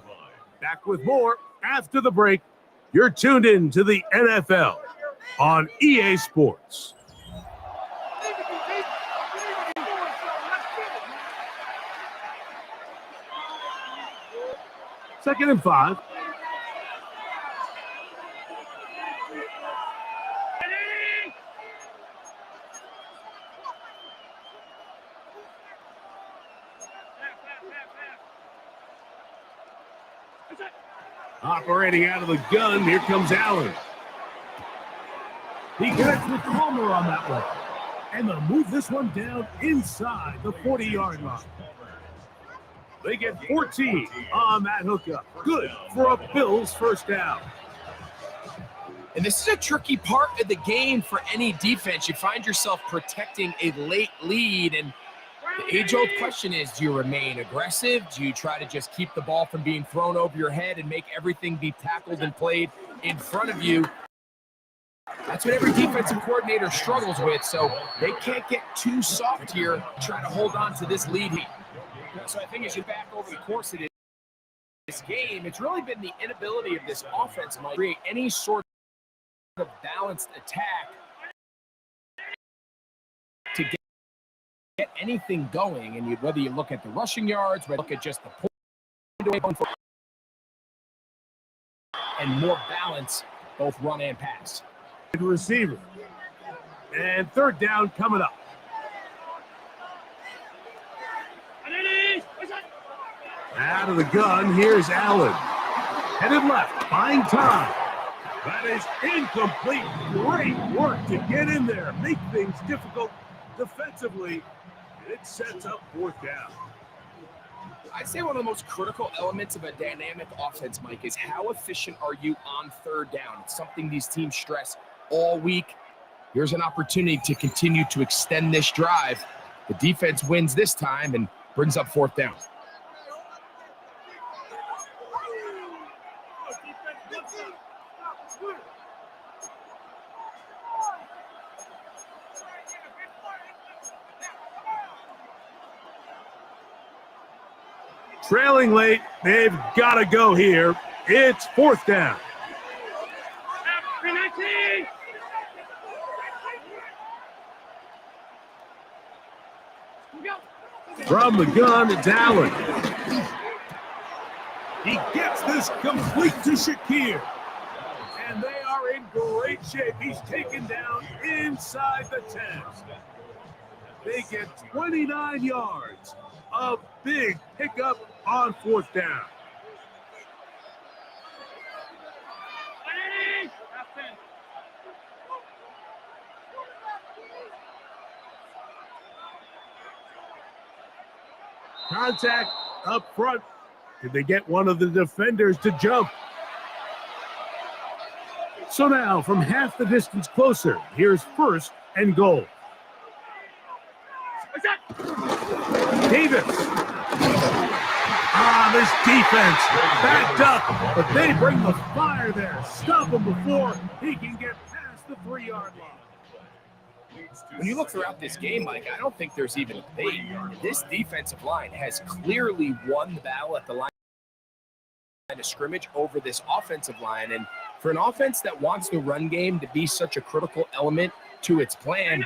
[SPEAKER 1] Back with more after the break. You're tuned in to the NFL on EA Sports. Second and 5. Operating out of the gun, here comes Allen. He connects with Palmer on that one. And they'll move this one down inside the 40-yard line. They get 14 on that hookup. Good for a Bills 1st down.
[SPEAKER 6] And this is a tricky part of the game for any defense. You find yourself protecting a late lead, and the age-old question is, do you remain aggressive? Do you try to just keep the ball from being thrown over your head and make everything be tackled and played in front of you? That's what every defensive coordinator struggles with, so they can't get too soft here trying to hold on to this lead here. So I think as you back over the course of this game, it's really been the inability of this offense to create any sort of balanced attack to get anything going. And whether you look at the rushing yards, whether you look at just the point away and more balance, both run and pass.
[SPEAKER 1] Receiver. And 3rd down coming up. Out of the gun, here's Allen. Headed left, buying time. That is incomplete. Great work to get in there, make things difficult defensively. It sets up 4th down.
[SPEAKER 6] I'd say one of the most critical elements of a dynamic offense, Mike, is how efficient are you on 3rd down? It's something these teams stress all week. Here's an opportunity to continue to extend this drive. The defense wins this time and brings up 4th down.
[SPEAKER 1] Trailing late, they've got to go here. It's 4th down. From the gun, it's Allen.
[SPEAKER 7] He gets this complete to Shakir. And they are in great shape. He's taken down inside the 10. They get 29 yards. A big pickup on 4th down. Contact up front. Did they get one of the defenders to jump? So now, from half the distance closer, here's 1st and goal. Davis. This defense backed up, but they bring the fire there. Stop him before he can get past the 3-yard line.
[SPEAKER 6] When you look throughout this game, Mike, I don't think there's even a debate. This defensive line has clearly won the battle at the line of scrimmage over this offensive line. And for an offense that wants the run game to be such a critical element to its plan,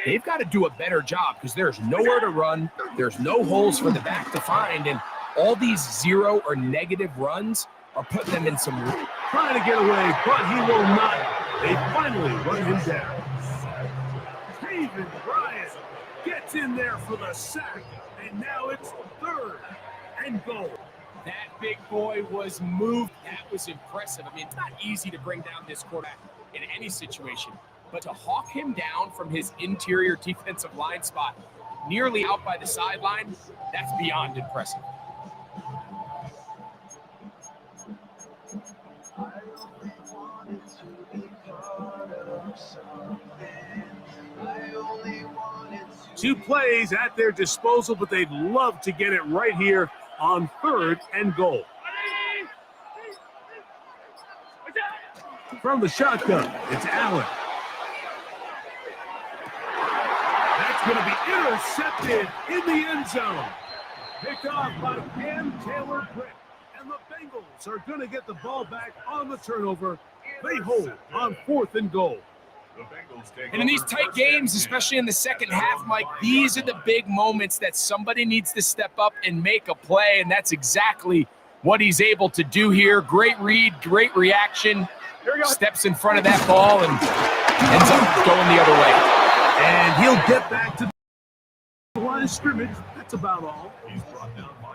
[SPEAKER 6] they've got to do a better job because there's nowhere to run. There's no holes for the back to find. And all these 0 or negative runs are putting them in some...
[SPEAKER 7] Trying to get away, but he will not. They finally run him down. David Bryant gets in there for the sack, and now it's 3rd and goal.
[SPEAKER 6] That big boy was moved. That was impressive. I mean, it's not easy to bring down this quarterback in any situation, but to hawk him down from his interior defensive line spot, nearly out by the sideline, that's beyond impressive.
[SPEAKER 7] Two plays at their disposal, but they'd love to get it right here on 3rd and goal. From the shotgun, it's Allen. That's going to be intercepted in the end zone. Picked off by Cam Taylor-Britt. And the Bengals are going to get the ball back on the turnover. They hold on 4th and goal.
[SPEAKER 6] And in these tight games, especially in the second half, Mike, these are the big moments that somebody needs to step up and make a play, and that's exactly what he's able to do here. Great read, great reaction, steps in front of that ball and ends up going the other way.
[SPEAKER 7] And he'll get back to the line of scrimmage. That's about all.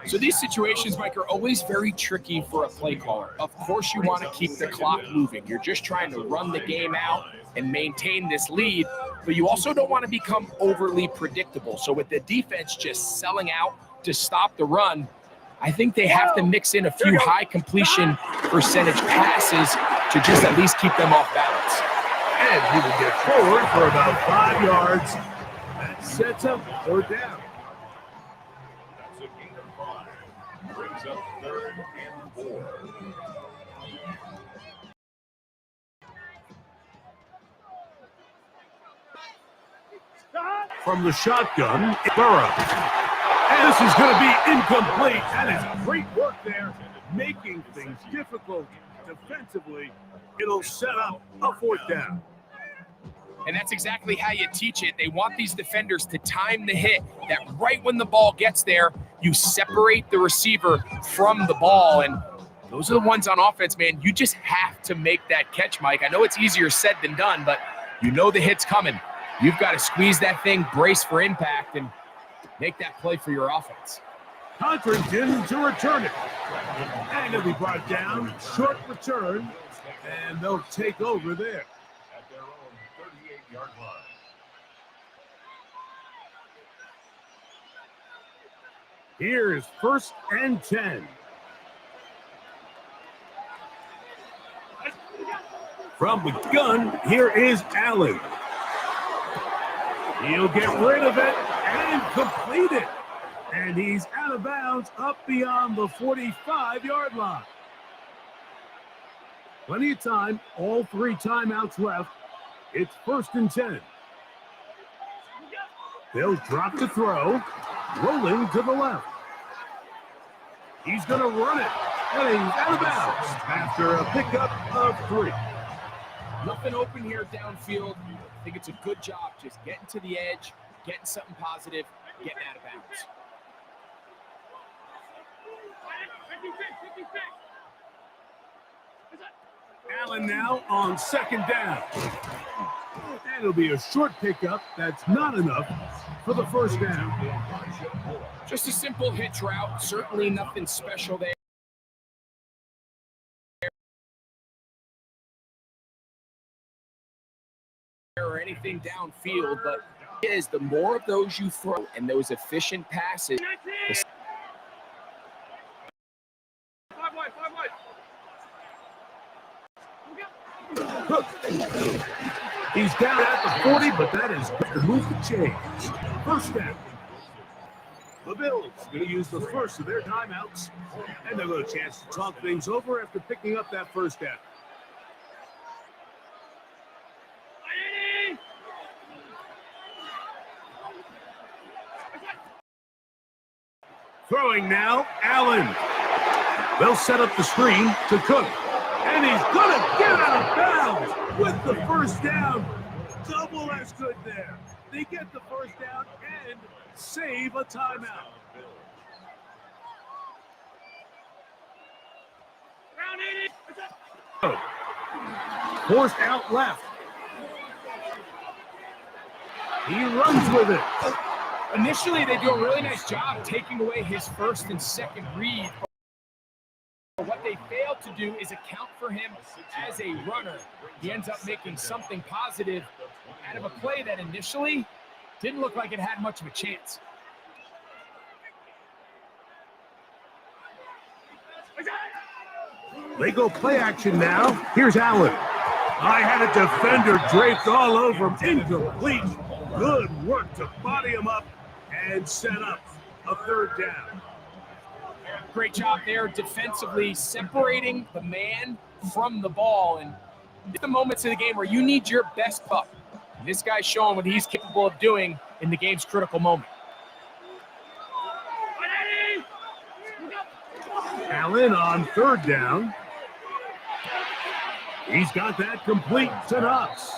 [SPEAKER 6] So these situations, Mike, are always very tricky for a play caller. Of course, you want to keep the clock moving. You're just trying to run the game out and maintain this lead, but you also don't want to become overly predictable. So with the defense just selling out to stop the run, I think they have to mix in a few high completion percentage passes to just at least keep them off balance.
[SPEAKER 7] And he will get forward for about 5 yards. That sets up 4th down.
[SPEAKER 2] That's a gain of 5. Brings up 3rd and 4.
[SPEAKER 7] From the shotgun, Burrow. And this is going to be incomplete. That is great work there, making things difficult defensively. It'll set up a 4th down.
[SPEAKER 6] And that's exactly how you teach it. They want these defenders to time the hit, that right when the ball gets there, you separate the receiver from the ball. And those are the ones on offense, man. You just have to make that catch, Mike. I know it's easier said than done, but you know the hit's coming. You've got to squeeze that thing, brace for impact, and make that play for your offense.
[SPEAKER 7] Conrington to return it. And it'll be brought down. Short return. And they'll take over there.
[SPEAKER 2] At their own 38-yard line.
[SPEAKER 7] Here's 1st and 10. From the gun, here is Allen. He'll get rid of it and complete it. And he's out of bounds up beyond the 45-yard line. Plenty of time, all 3 timeouts left. It's 1st and 10. They'll drop the throw, rolling to the left. He's going to run it, and he's out of bounds after a pickup of 3.
[SPEAKER 6] Nothing open here downfield. I think it's a good job just getting to the edge, getting something positive, getting out of bounds.
[SPEAKER 7] Allen now on second down. And it'll be a short pickup. That's not enough for the first down.
[SPEAKER 6] Just a simple hitch route. Certainly nothing special there. Or anything downfield, but is the more of those you throw and those efficient passes.
[SPEAKER 7] He's down at the 40, but that is good to move the chains. First down. The Bills going to use the first of their timeouts, and they'll get a chance to talk things over after picking up that first down. Throwing now, Allen. They'll set up the screen to Cook. And he's going to get out of bounds with the first down. Double as good there. They get the first down and save a timeout. Forced out left. He runs with it.
[SPEAKER 6] Initially, they do a really nice job taking away his first and second read. But what they failed to do is account for him as a runner. He ends up making something positive out of a play that initially didn't look like it had much of a chance.
[SPEAKER 7] They go play action now. Here's Allen. I had a defender draped all over him. Incomplete. Good work to body him up and set up a third down.
[SPEAKER 6] Great job there defensively, separating the man from the ball. And the moments of the game where you need your best pup. And this guy's showing what he's capable of doing in the game's critical moment.
[SPEAKER 7] Allen on third down. He's got that complete to Knox.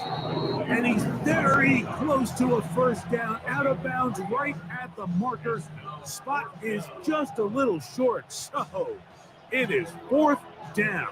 [SPEAKER 7] And he's very close to a first down, out of bounds right at the marker. Spot is just a little short, so it is fourth down.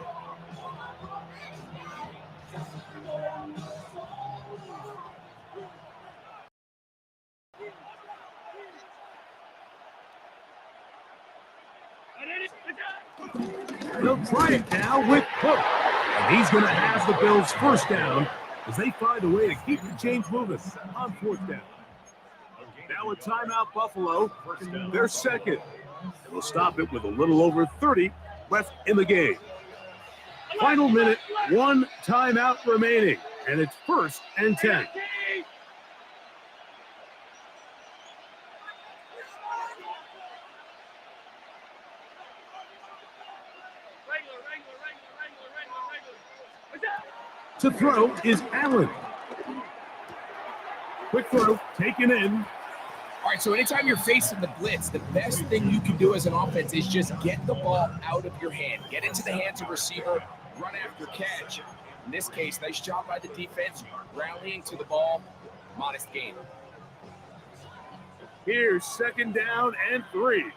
[SPEAKER 7] They'll try it now with Cook. And he's going to have the Bills first down as they find a way to keep the chains moving on fourth down. Now a timeout, Buffalo. They're second. And they'll stop it with a little over 30 left in the game. Final minute, one timeout remaining. And it's 1st and 10. To throw is Allen. Quick throw, taken in.
[SPEAKER 6] All right, so anytime you're facing the blitz, the best thing you can do as an offense is just get the ball out of your hand. Get into the hands of receiver, run after catch. In this case, nice job by the defense, rallying to the ball, modest gain.
[SPEAKER 7] Here's 2nd down and 3.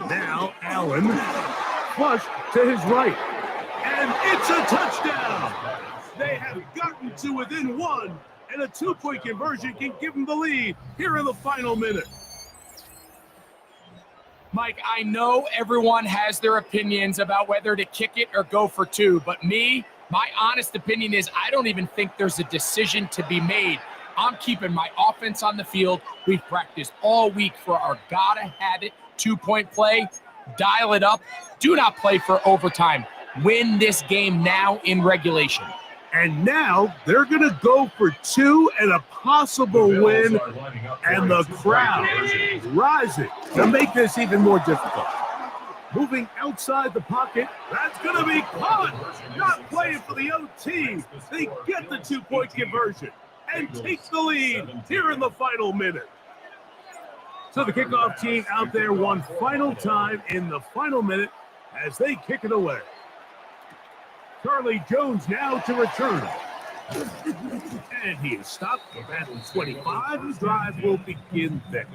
[SPEAKER 7] Now Allen, flush to his right, and it's a touchdown. They have gotten to within one, and a 2-point conversion can give them the lead here in the final minute.
[SPEAKER 6] Mike, I know everyone has their opinions about whether to kick it or go for 2, but my honest opinion is I don't even think there's a decision to be made. I'm keeping my offense on the field. We've practiced all week for our gotta-have-it 2-point play. Dial it up. Do not play for overtime. Win this game now in regulation.
[SPEAKER 7] And now they're going to go for 2 and a possible win. And the crowd rising to make this even more difficult. Moving outside the pocket. That's going to be caught. Not playing for the OT. They get the 2-point conversion and take the lead here in the final minute. So the kickoff team out there one final time in the final minute as they kick it away. Charlie Jones now to return. And he is stopped. The battle 25. The drive will begin then.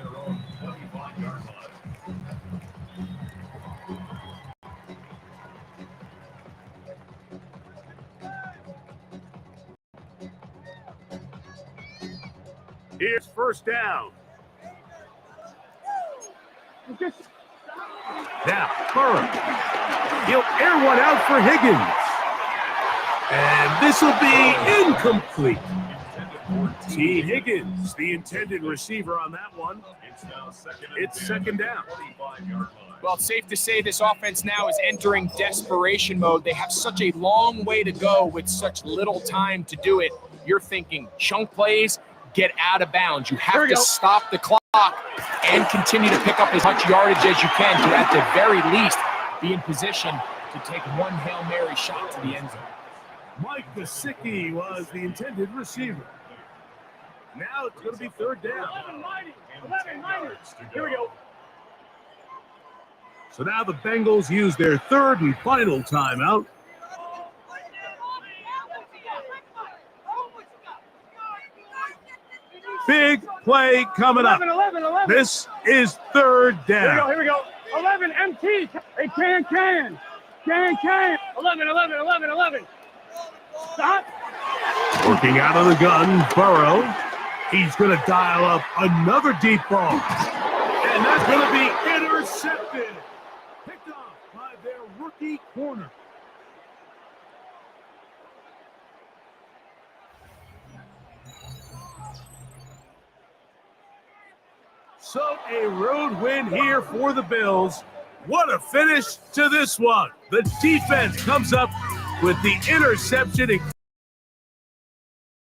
[SPEAKER 7] Here's first down. Now, Burrow. He'll air one out for Higgins. And this will be incomplete. T. Higgins, the intended receiver on that one. It's second down.
[SPEAKER 6] Well, it's safe to say this offense now is entering desperation mode. They have such a long way to go with such little time to do it. You're thinking chunk plays, get out of bounds. You have to stop the clock and continue to pick up as much yardage as you can to, at the very least, be in position to take one Hail Mary shot to the end zone.
[SPEAKER 7] Mike Gesicki was the intended receiver. Now it's going to be third down.
[SPEAKER 4] 11 mighty. Here we go.
[SPEAKER 7] So now the Bengals use their third and final timeout. Big play coming up.
[SPEAKER 4] 11.
[SPEAKER 7] This is third down.
[SPEAKER 4] Here we go. 11 MT. Hey, can. 11. Stop.
[SPEAKER 7] Working out of the gun, Burrow. He's going to dial up another deep ball. And that's going to be intercepted. Picked off by their rookie corner. So a road win here for the Bills. What a finish to this one. The defense comes up with the interception in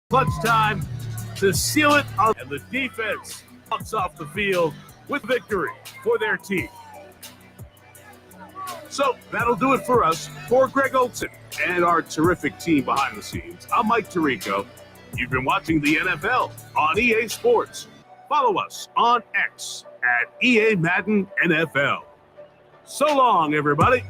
[SPEAKER 7] clutch time to seal it up. And the defense walks off the field with victory for their team. So that'll do it for us. For Greg Olson and our terrific team behind the scenes, I'm Mike Tirico. You've been watching the NFL on EA Sports. Follow us on X at EA Madden NFL. So long, everybody.